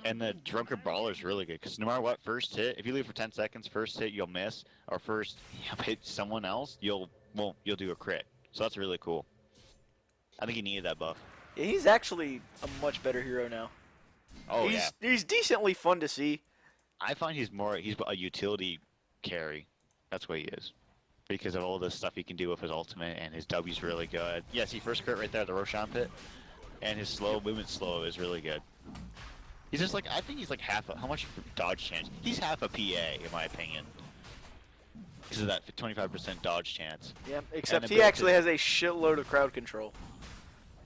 And the Drunkard Brawler is really good because no matter what, first hit, if you leave for 10 seconds, first hit you'll miss, or first hit someone else, you'll do a crit. So that's really cool. I think he needed that buff. Yeah, he's actually a much better hero now. Oh yeah. He's decently fun to see. I find he's a utility carry. That's what he is. Because of all the stuff he can do with his ultimate, and his W's really good. Yeah, see first crit right there, the Roshan pit. And his movement slow is really good. He's just like, I think he's like how much dodge chance? He's half a PA, in my opinion. Because of that 25% dodge chance. Yeah, except the he build actually is- has a shitload of crowd control.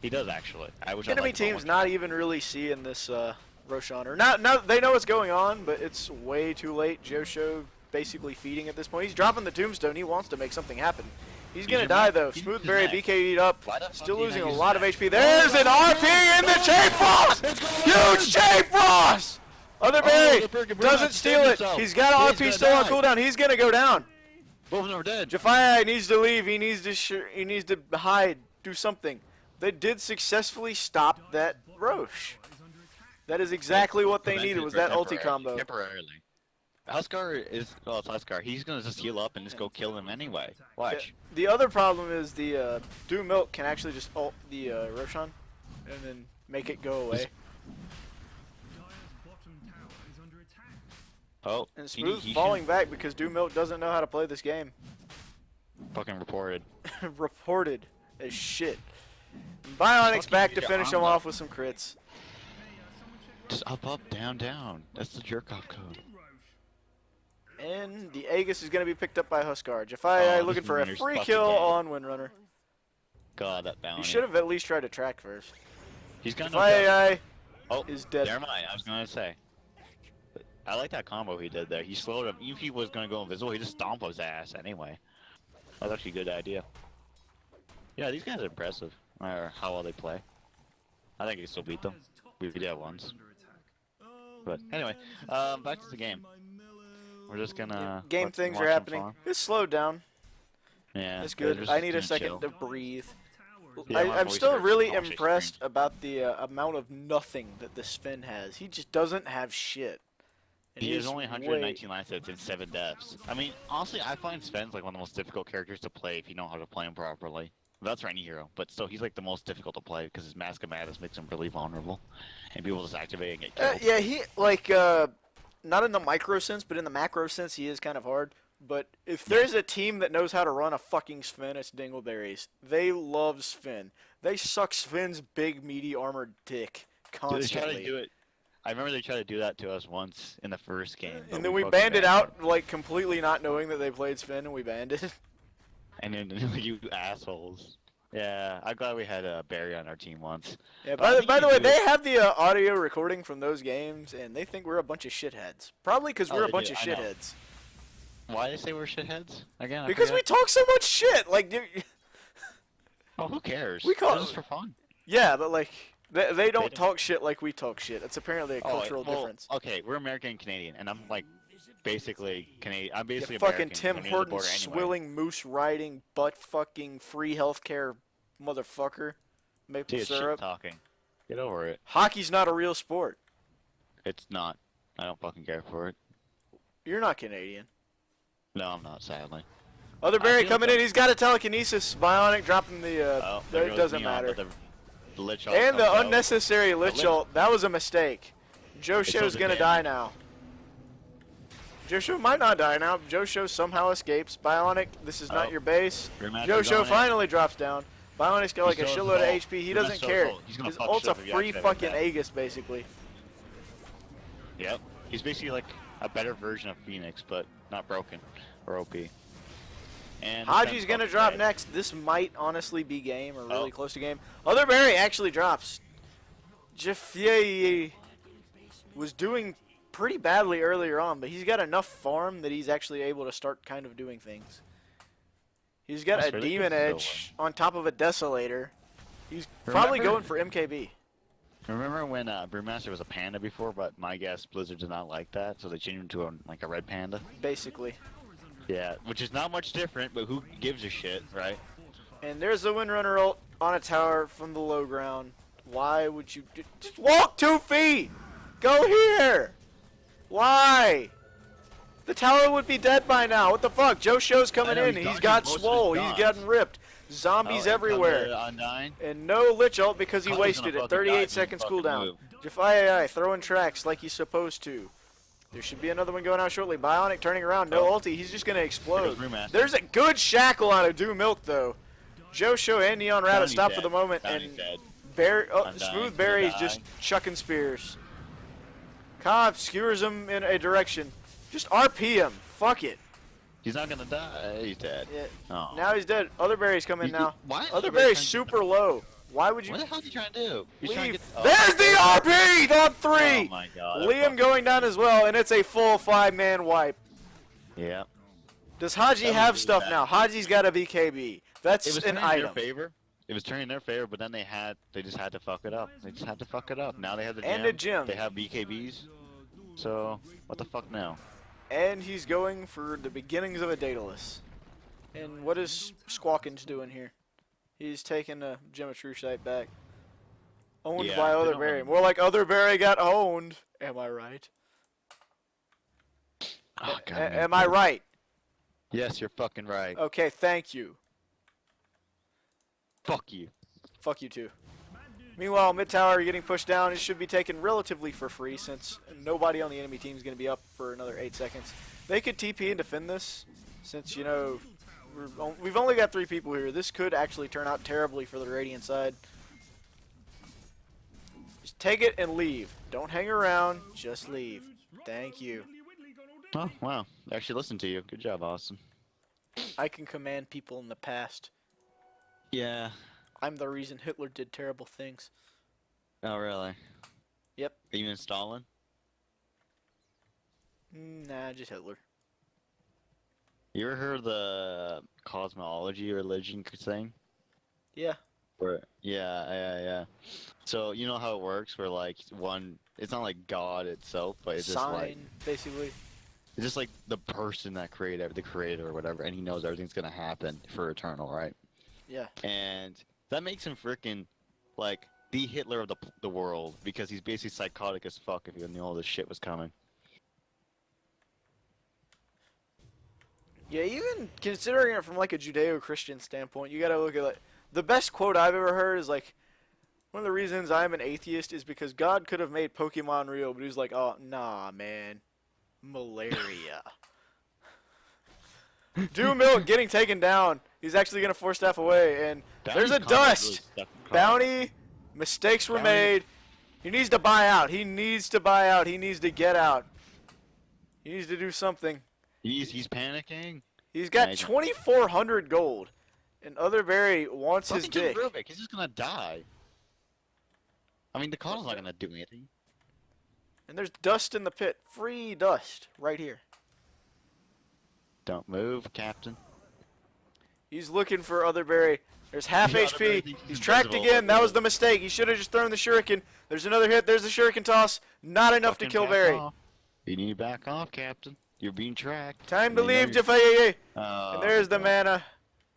He does actually. Enemy teams not even really seeing this Roshan. Or now they know what's going on, but it's way too late. Josho basically feeding at this point. He's dropping the tombstone. He wants to make something happen. He's gonna die though. Smoothberry BK'd up. Still losing a lot of HP. There's an RP in the Chain Frost! Huge Chain Frost! Other Berry doesn't steal it. He's got an RP still on cooldown. He's gonna go down. Both of them are dead. Jfeiyi needs to leave. He needs to hide. Do something. They did successfully stop that Roche. That is exactly what they needed, was that ulti combo. Temporarily. Huskar is, well, it's Huskar. He's gonna just heal up and just go kill him anyway. Watch. The other problem is the Doom Milk can actually just ult the Roshan and then make it go away. Oh, And Smooth falling back because Doom Milk doesn't know how to play this game. Fucking reported. Reported as shit. Bionic's Fucking back to get your finish him arm off up. with some crits. Just up, down, down. That's the jerk off code. And the Aegis is going to be picked up by Huskar. Jfeiyi Oh, looking this for a Windrunner's free fucking kill dead. on Windrunner. God, that bounty. You should have at least tried to track first. He's got no death. Jfeiyi Oh, is dead. never mind. I was gonna say. I like that combo he did there. He slowed him. Even if he was gonna go invisible, he just stomped his ass anyway. That was actually a good idea. Yeah, these guys are impressive. No matter how well they play. I think he can still beat them. We did have ones. But anyway, back to the game. We're just gonna Game things watch are them happening. farm. It's slowed down. Yeah, It's they're good. just I need a gonna second chill. to breathe. Yeah, my I'm voice still hurts really from all these impressed streams. about the amount of nothing that this Finn has. He just doesn't have shit. And He has he's only 119 life sets and 7 deaths. I mean, honestly, I find Sven's like one of the most difficult characters to play if you know how to play him properly. That's for any hero, but still, he's like the most difficult to play because his Mask of Madness makes him really vulnerable, and people just activate and get killed. Yeah, he like not in the micro sense, but in the macro sense, he is kind of hard. But if there's a team that knows how to run a fucking Sven, it's DingleBarries. They love Sven. They suck Sven's big, meaty, armored dick Dude, constantly. they try to do it. I remember they tried to do that to us once in the first game. but And then we fucking banned it banned out, like completely not knowing that they played Sven, and we banned it. And then you assholes. Yeah, I'm glad we had Barry on our team once. Yeah. But I think By the you way, do they it- have the audio recording from those games, and they think we're a bunch of shitheads. Probably because Oh, we're a they bunch do, of I know. shitheads. Why they say we're shitheads again? I Because we forget. talk so much shit. Like, dude, Oh, who cares? we call- It's just for fun. yeah, but like they don't don't. talk shit like we talk shit. It's apparently a Oh, cultural well, difference. Okay, we're American and Canadian, and I'm like basically Canadian. I'm basically You fucking American. Tim I'm near the Horton border anyway. swilling, moose riding, butt fucking free healthcare motherfucker. Maple Dude, shit syrup. talking. Get over it. Hockey's not a real sport. It's not. I don't fucking care for it. You're not Canadian. No, I'm not, sadly. Other I Barry feel coming like in. He's got a telekinesis. Bionic dropping the. Oh, there It goes doesn't Neon, matter. but the lich ult And comes the out. unnecessary lich lich- ult. That was a mistake. Josho's doesn't gonna damage. die now. Josho might not die now. Josho somehow escapes. Bionic, this is not Oh. your base. Grandmaster's Josho on it. finally drops down. Bionic's got like a He's shitload of still- HP. He he's doesn't still- care. he's gonna His fuck ult's shit a up if you free activate fucking that. Aegis, basically. Yep. He's basically like a better version of Phoenix, but not broken or OP. And Haji's gonna drop dead. next. This might honestly be game or really Oh. close to game. Other Berry actually drops. Jfeiyi was doing pretty badly earlier on, but he's got enough farm that he's actually able to start kind of doing things. He's got That's a really Demon good Edge on top of a Desolator. He's probably Remember- going for MKB. Remember when Brewmaster was a panda before, but my guess Blizzard did not like that, so they changed him to like a red panda. Basically. Yeah, which is not much different, but who gives a shit, right? And there's the Windrunner ult on a tower from the low ground. Why would you just walk 2 feet? Go here! Why? The tower would be dead by now. What the fuck? Joe Show's coming know, in. he's He's dodging got most of his swole. He's dodge. gotten ripped. Zombies everywhere. Undying. And no Lich ult because he Cutler's wasted gonna it. fucking die 38 if he seconds fucking cooldown. move. Jfeiyi throwing tracks like he's supposed to. There should be another one going out shortly. Bionic turning around. No Oh. ulti. He's just going to explode. There goes Brewmaster. There's a good shackle out of Dew Milk, though. Joe Show and Neon Rabbit Bounty's stop dead. for the moment. Bounty's And dead. Smooth Undying. Berry's Gonna just die. chucking spears. Cobb skewers him in a direction. Just RP him. Fuck it. He's not gonna die. He's dead. Yeah. Oh. Now he's dead. Other Berry's coming He- now. why is Other Other Berry Berry's trying to- super low. Why would you What the hell is he trying to do? He's trying to leave? get. Oh. There's the RP on 3! Oh my god. Liam going down as well, and it's a full 5-man wipe. Yeah. Does Haji That was have really stuff bad. now? Haji's got a BKB. That's It was an turning in their item. favor. It was turning in their favor, but then they just had to fuck it up. They just had to fuck it up. Now they have the And a gym. They have BKBs. So what the fuck now? And he's going for the beginnings of a Daedalus. And what is Squawkins doing here? He's taking a Gem of True Sight back. Owned Yeah, by they Other don't Berry. have- More like Other Berry got owned. Am I right? Oh, God, Am I right? Yes, you're fucking right. Okay, thank you. Fuck you. Fuck you too. Meanwhile, mid tower getting pushed down. It should be taken relatively for free since nobody on the enemy team is going to be up for another 8 seconds. They could TP and defend this since, you know, we've only got 3 people here. This could actually turn out terribly for the Radiant side. Just take it and leave. Don't hang around. Just leave. Thank you. Oh wow, they actually listened to you. Good job, Austin. I can command people in the past. Yeah. I'm the reason Hitler did terrible things. Oh really? Yep. Even Stalin? Nah, just Hitler. You ever heard the cosmology religion thing? Yeah. Where, yeah. So you know how it works? Where like it's not like God itself, but it's just like Sign, basically. it's just like the person that created the creator or whatever, and he knows everything's gonna happen for eternal, right? Yeah. And that makes him freaking like the Hitler of the world because he's basically psychotic as fuck if he knew all this shit was coming. Yeah, even considering it from like a Judeo-Christian standpoint, you gotta look at like the best quote I've ever heard is like, one of the reasons I'm an atheist is because God could have made Pokemon real, but he's like, oh nah, man, malaria. Dew Milk getting taken down. He's actually gonna force staff away, and there's a Bounty's combat dust. really stuck in combat. Bounty, mistakes were Bounty- made. He needs to buy out. He needs to buy out. He needs to get out. He needs to do something. He's panicking. He's got Amazing. 2,400 gold, and Other Berry wants his Fucking dick. Rubik, he's just gonna die. I mean, the Cardinal's not gonna do anything. And there's dust in the pit. Free dust right here. Don't move, Captain. He's looking for Other Berry. There's half Yeah, Other Berry HP. thinks he's He's tracked invincible, again. but That was yeah. the mistake. He should have just thrown the shuriken. There's another hit. There's the shuriken toss. Not enough to Fucking kill back Berry. off. You need to back off, Captain. You're being tracked. Time to They know leave, you're- Jfeiyi. Oh, And there's the God. mana.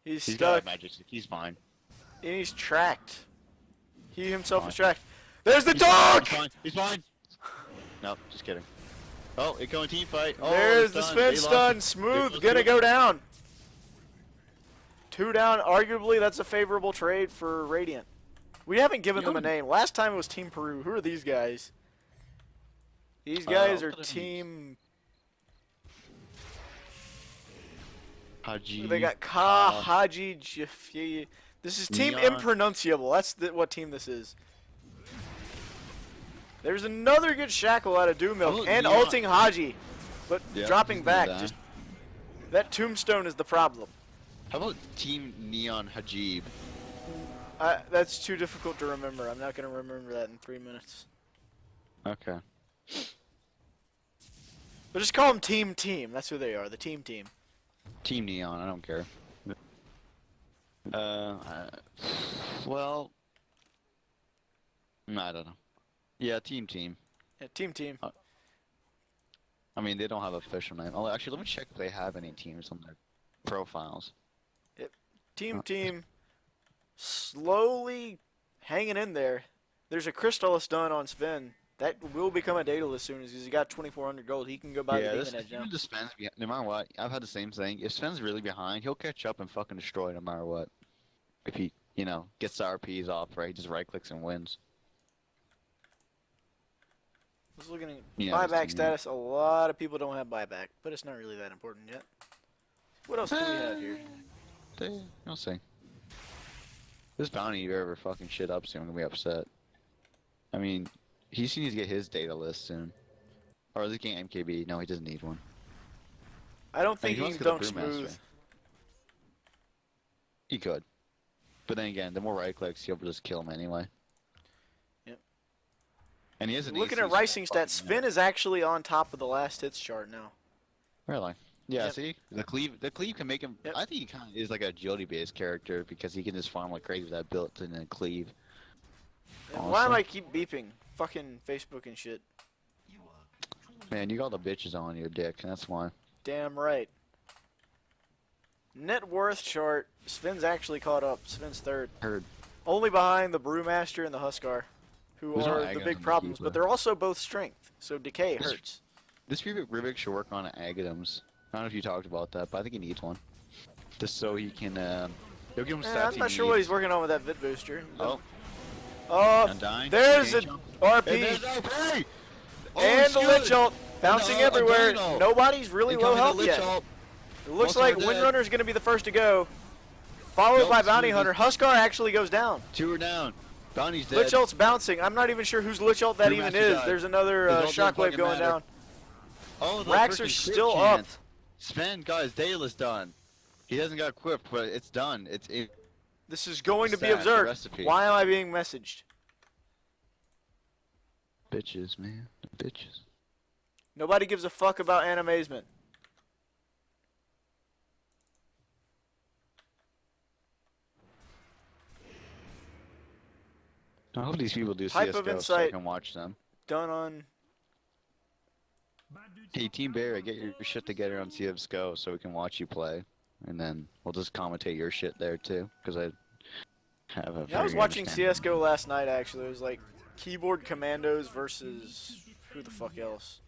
He's He's got stuck. a magic stick. He's fine. And he's tracked. He himself Fine. is tracked. There's the He's fine, dog! He's fine. He's fine. Nope, just kidding. Oh, it going team fight. Oh, There's he's the done. They spin lost stun. it. Smooth, They gonna lost go it. down. 2 down. Arguably, that's a favorable trade for Radiant. We haven't given them a name. Last time it was Team Peru. Who are these guys? These guys what are are these? Team... Haji. They got Ka, Haji, Jfeiyi. This is Team Neon. Impronunciable. That's what team this is. There's another good Shackle out of Doomilk and Neon? ulting Haji, but Yeah, dropping back. that. Just that tombstone is the problem. How about Team Neon Hajib? That's too difficult to remember. I'm not gonna remember that in 3 minutes. Okay. But just call them Team. That's who they are. The Team. Team Neon, I don't care. Well, I don't know. Yeah, Team. Yeah, Team. I mean, they don't have an official name. Oh, actually, let me check if they have any teams on their profiles. Yep. Team. Slowly hanging in there. There's a Crystallis done on Sven. That will become a Daedalus soon as he got 2,400 gold. He can go buy the Demon Edge now. Even if Sven's behind, no matter what, I've had the same thing. If Sven's really behind, he'll catch up and fucking destroy no matter what. If he, gets the RPs off, right? He just right-clicks and wins. I was looking at Yeah, buyback status. A lot of people don't have buyback, but it's not really that important yet. What else do we have here? You'll see. This bounty, if you ever fucking shit up soon, I'm gonna be upset. I mean, he needs to get his data list soon. Or is he getting MKB? No, he doesn't need one. I don't think he he wants can to dunk get the Brewmaster. smooth. He could. But then again, the more right clicks, you'll just kill him anyway. Yep. And he has an Looking AC, at Rising so stats, fucking Sven is actually on top of the last hits chart now. Really? Yeah, Yep. see? The cleave can make him... Yep. I think he kind of is like a agility-based character because he can just farm like crazy with that built in a cleave. And why am Awesome. I keep beeping? Fucking Facebook and shit. Man, you got the bitches on your dick, that's why. Damn right. Net worth chart, Sven's actually caught up. Sven's third. Heard. Only behind the Brewmaster and the Huskar, who There's no are Ag the on big the problems, keeper. but they're also both strength, so decay This- hurts. This Rubik should work on Agadams. I don't know if you talked about that, but I think he needs one. Just so he can, he'll give him stats I'm he not sure what needs. he's working on with that Vit Booster. Oh, Oh, Undying. there's a Change him. RP. And there's RP! Oh, And the shit! Lich Ult bouncing And, everywhere. Dino. Nobody's really low Incoming the health Lich yet. Ult. It looks Most like are dead. Windrunner's going to be the first to go, followed Nope, by Bounty Smooth Hunter. is- Huskar actually goes down. 2 are down. Bounty's dead. Lich Ult's bouncing. I'm not even sure whose Lich Ult that Brewmaster even is. died. There's another His ult doesn't Shockwave fucking going matter. down. Oh, the Racks freaking are crit still up. chance. Sven got his Daedalus done. He hasn't got equipped, but it's done. This is going to be Sad, the observed. recipe. Why am I being messaged? Bitches, man. The bitches. Nobody gives a fuck about animazement. I hope these people do Type CSGO of so I insight. can watch them. Done on. Hey, Team Barry, get your shit together on CSGO so we can watch you play. And then we'll just commentate your shit there too, because I have a Yeah, I was very watching understanding- CS:GO last night. Actually, it was like keyboard commandos versus who the fuck else?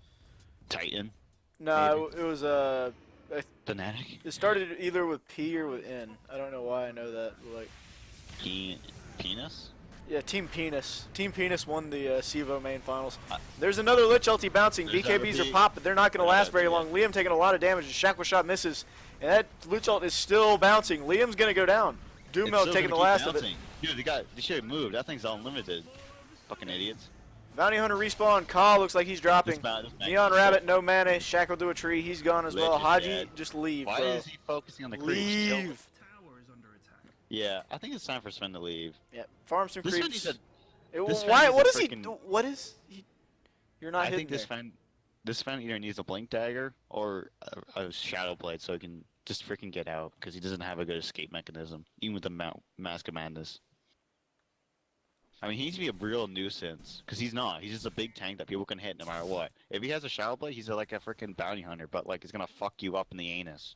Titan. No, it was Fnatic. It started either with P or with N. I don't know why I know that. Like, Penis? yeah, Team Penis. Team Penis won the CEVO main finals. There's another Lich Ulti bouncing. There's BKBs RP. are popped, but they're not going to last very long. Liam taking a lot of damage. The Shackle Shot misses, and that Lich Ult is still bouncing. Liam's going to go down. It's Doomel still taking the gonna last keep of it. bouncing. Dude, they should have moved. That thing's unlimited. Fucking idiots. Bounty Hunter respawn. Ka looks like he's dropping. This Neon Magnus Rabbit, shit. no mana. Shackle to a tree. He's gone as Lich well. is Haji, dead. just leave, Why bro. is he focusing on the creeps? Kill them. Leave. Tower is under attack. Yeah, I think it's time for Sven to leave. Yeah, farm some This one creeps. needs a- It- this why? one What needs is a he? freaking- What is he? You're not I hitting think this Sven either needs a blink dagger or a shadow blade so he can just freaking get out because he doesn't have a good escape mechanism, even with the Mask of Madness. I mean, he needs to be a real nuisance because he's not. He's just a big tank that people can hit no matter what. If he has a shadow blade, he's like a freaking bounty hunter, but like he's gonna fuck you up in the anus.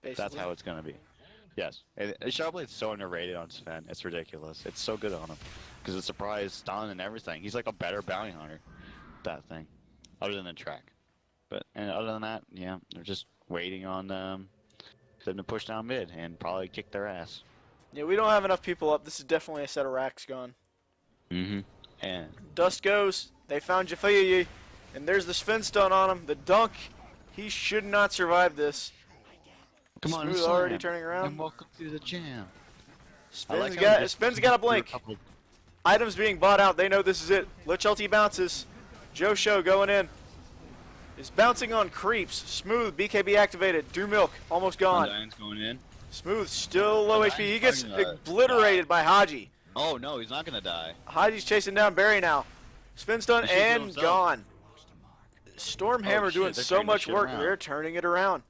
Basically. That's how it's gonna be. Yes, and shadow blade's so underrated on Sven. It's ridiculous. It's so good on him because it's surprise, stun, and everything. He's like a better bounty hunter. That thing, other than the track. But and other than that, yeah, they're just waiting on them to push down mid and probably kick their ass. Yeah, we don't have enough people up. This is definitely a set of racks gone. Mm-hmm. And Dust goes. They found Jfeiyi, and there's the Sven stun on him. The dunk. He should not survive this. come on, Smooth Slam. already turning around. And welcome to the jam. Spin's got a blink. Items being bought out. They know this is it. Lich ulti bounces. Joe Show going in. Is bouncing on creeps. Smooth, BKB activated. Do milk, almost gone. Undyne's going in. Smooth, still low Undyne's HP. He gets gonna obliterated by Haji. Oh no, he's not gonna die. Haji's chasing down Barry now. Spin stun He should heal and himself. gone. Stormhammer shit, doing they're so turning much shit work. around. They're turning it around.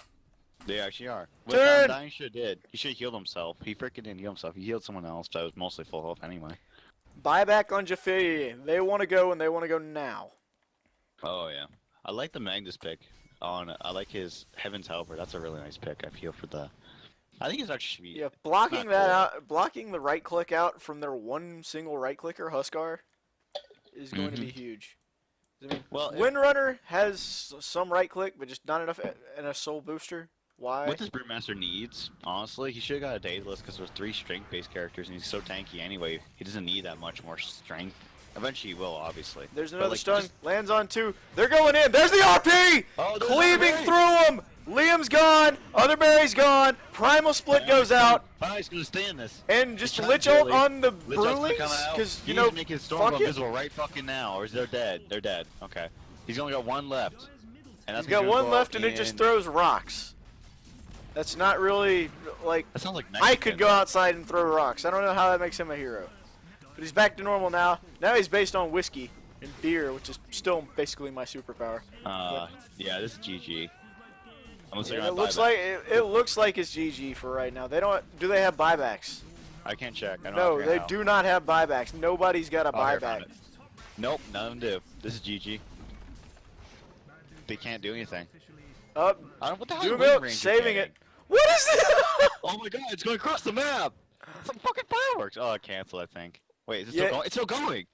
They actually are. What Turn! Undyne should have did. He should have healed himself. He freaking didn't heal himself. He healed someone else, but I was mostly full health anyway. Buyback on Jfeiyi. They want to go and they want to go now. Oh yeah. I like the Magnus pick. I like his Heaven's Helper. That's a really nice pick. I feel for the. I think it's actually. Yeah, blocking not that cool. out, blocking the right click out from their one single right clicker, Huskar, is going to be huge. I mean, Well, Windrunner has some right click, but just not enough and a soul booster. Why? What this Brewmaster needs, honestly, he should have got a Daedalus because there's 3 strength-based characters and he's so tanky anyway. He doesn't need that much more strength. Eventually he will, obviously. There's But, another like, stun. just- Lands on 2. They're going in. There's the RP! Oh, there's Cleaving RP! through him. Liam's gone. Other Barry's gone. Primal Split goes out. Oh, he's gonna stay in this. And just He's Lich trying ult to on the Lich ult's gonna Brewlings? come out. Because, you He know, needs to make his Storm fuck go it. invisible right fucking now, or they're dead. They're dead. Okay. He's only got 1 left. And that's He's got gonna go one left out and it just in- throws rocks. That's not really, like, That sounds like I could go outside and throw rocks. I don't know how that makes him a hero. But he's back to normal now. Now he's based on whiskey and beer, which is still basically my superpower. Yeah, this is GG. Unless they're And gonna it looks buyback. like it looks like it's GG for right now. They don't. Do they have buybacks? I can't check. I don't No, know they how. do not have buybacks. Nobody's got a Oh, here, I found buyback. it. Nope, none of them do. This is GG. They can't do anything. Up, I don't. What the hell? do is Wind milk, Ranger saving getting? it. What is this? Oh my god, it's going across the map! Some fucking fireworks! Oh, I canceled, I think. Wait, is it Yeah. still going? It's still going!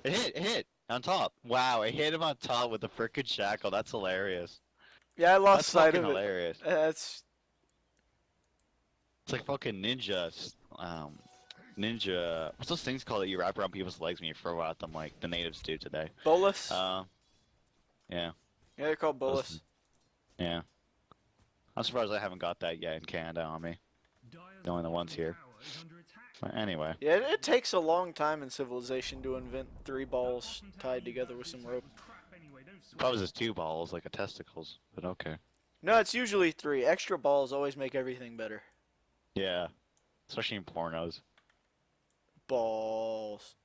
It hit! On top. Wow, it hit him on top with the frickin' shackle. That's hilarious. Yeah, I lost That's sight fucking of it. hilarious. That's It's like fucking ninja. What's those things called that you wrap around people's legs when you throw at them like the natives do today? bolus. Yeah. Yeah, they're called bolus. Yeah. I'm surprised I haven't got that yet in Canada on me. The only ones here. But anyway. Yeah, it takes a long time in Civilization to invent 3 balls tied together with some rope. Probably just 2 balls, like a testicles, but okay. No, it's usually 3. Extra balls always make everything better. Yeah. Especially in pornos. Balls.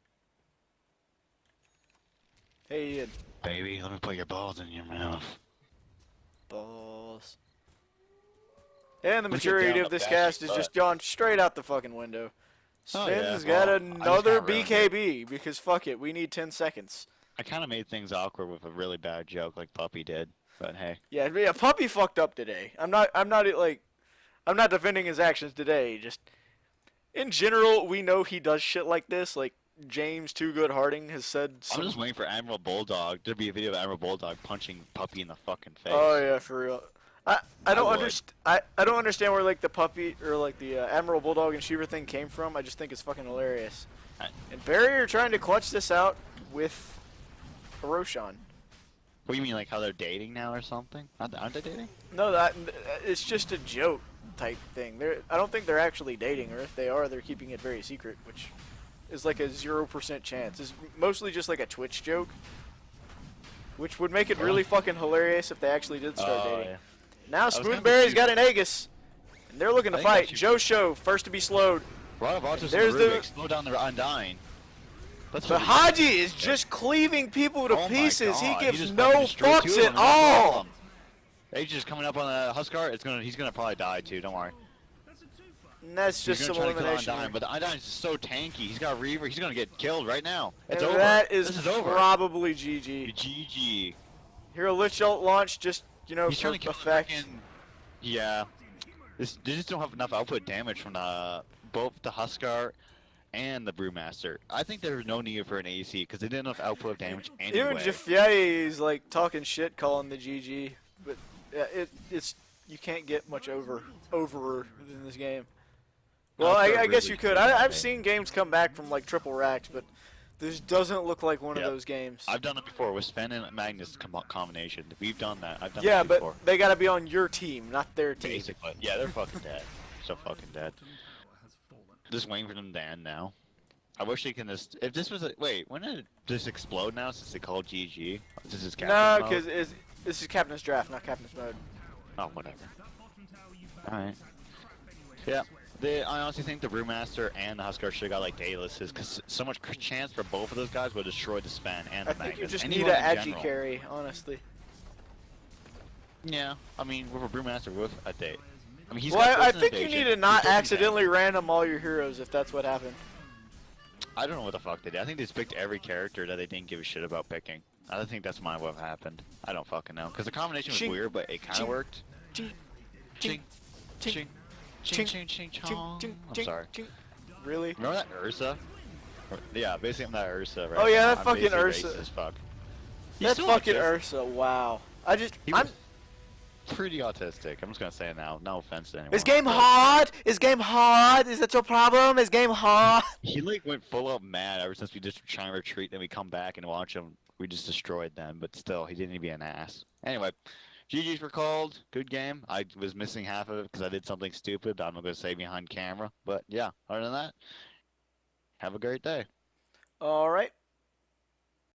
Hey, Ian. Baby, let me put your balls in your mouth. Balls. And the Look at maturity down of the this back cast of is your just gone straight out the fucking window. Oh, Spin's yeah. got Well, I just another kinda ruined BKB because fuck it, we need 10 seconds. I kind of made things awkward with a really bad joke like Puppy did, but hey. Yeah, Puppy fucked up today. I'm not defending his actions today. Just in general, we know he does shit like this. Like James Too Good Harding has said. I'm just waiting for Admiral Bulldog. There'd be a video of Admiral Bulldog punching Puppy in the fucking face. Oh yeah, for real. I don't would. understand. I don't understand where like the puppy or like the Admiral Bulldog and Shiver thing came from. I just think it's fucking hilarious. And Barry are trying to clutch this out with Roshan. What do you mean, like how they're dating now or something? Aren't they dating? No, it's just a joke type thing. I don't think they're actually dating, or if they are, they're keeping it very secret, which is like a 0% chance. It's mostly just like a Twitch joke, which would make it really fucking hilarious if they actually did start dating. Yeah. Now was kinda Smoothberry's confused. got an Aegis, and they're looking to I think fight. that should- Joe Show, first to be slowed. Rod of Autism There's the- Rubik, slow down the Undyne. That's But what he- Haji is just cleaving people to Oh my pieces. He God, gives just no fucking destroyed 2 fucks of at them, no all. problem. Age just coming up on the Huskar. He's gonna probably die too. Don't worry. And that's just He's some gonna try to kill elimination. Undyne, but the Undyne is so tanky. He's got Reaver. He's gonna get killed right now. It's And over. that is, This is over. probably GG. GG. Here a Lich Ult launch, just, you know, He's for trying to kill the effect. frickin- Yeah. They just don't have enough output damage from both the Huskar and the Brewmaster. I think there's no need for an AC because they didn't have enough output damage anyway. Even Jfeiyi is like talking shit, calling the GG, but yeah, it's you can't get much over in this game. Well, That's I a guess really you could. good I've game. seen games come back from like triple racks, but this doesn't look like one Yep. of those games. I've done it before with Sven and Magnus combination. We've done that. I've done Yeah, that but before. they got to be on your team, not their team. Basically, yeah, they're fucking dead. So fucking dead. Just waiting for them to end now. I wish they can just. If this was a wait, when did this explode now? Since they called GG, this is No, captain's because mode? this is Captain's Draft, not Captain's Mode. Oh, whatever. All right. Yeah. I honestly think the Brewmaster and the Huskar should have got like Daedalus, because so much chance for both of those guys would destroy the Sven and I the think you Magnus. just need Anyone an in agi general. carry, honestly. Yeah, I mean, with a Brewmaster with a date. I mean, he's Well, got I built-in think you evasion. need to not He's built-in accidentally damage. random all your heroes if that's what happened. I don't know what the fuck they did. I think they just picked every character that they didn't give a shit about picking. I don't think that's what happened. I don't fucking know. Because the combination was Ching. weird, but it kind Ching. of worked. Ching, Ching, ching, ching, ching, ching, ching, ching, chong. ching, I'm ching, sorry. ching. Really? Remember that Ursa? Yeah, basically I'm that Ursa, right? Oh, yeah, now. that I'm fucking basically Ursa. racist as fuck. He's That's still fucking autistic. Ursa. Wow. I'm Was pretty autistic. I'm just gonna say it now. No offense to anyone. Is game but hard? Is game hard? Is that your problem? Is game hard? He like went full up mad ever since we just were trying to retreat. Then we come back and watch him. We just destroyed them. But still, he didn't need to be an ass. Anyway, GG's were called. Good game. I was missing half of it because I did something stupid. I'm not gonna say behind camera. But yeah, other than that, have a great day. All right.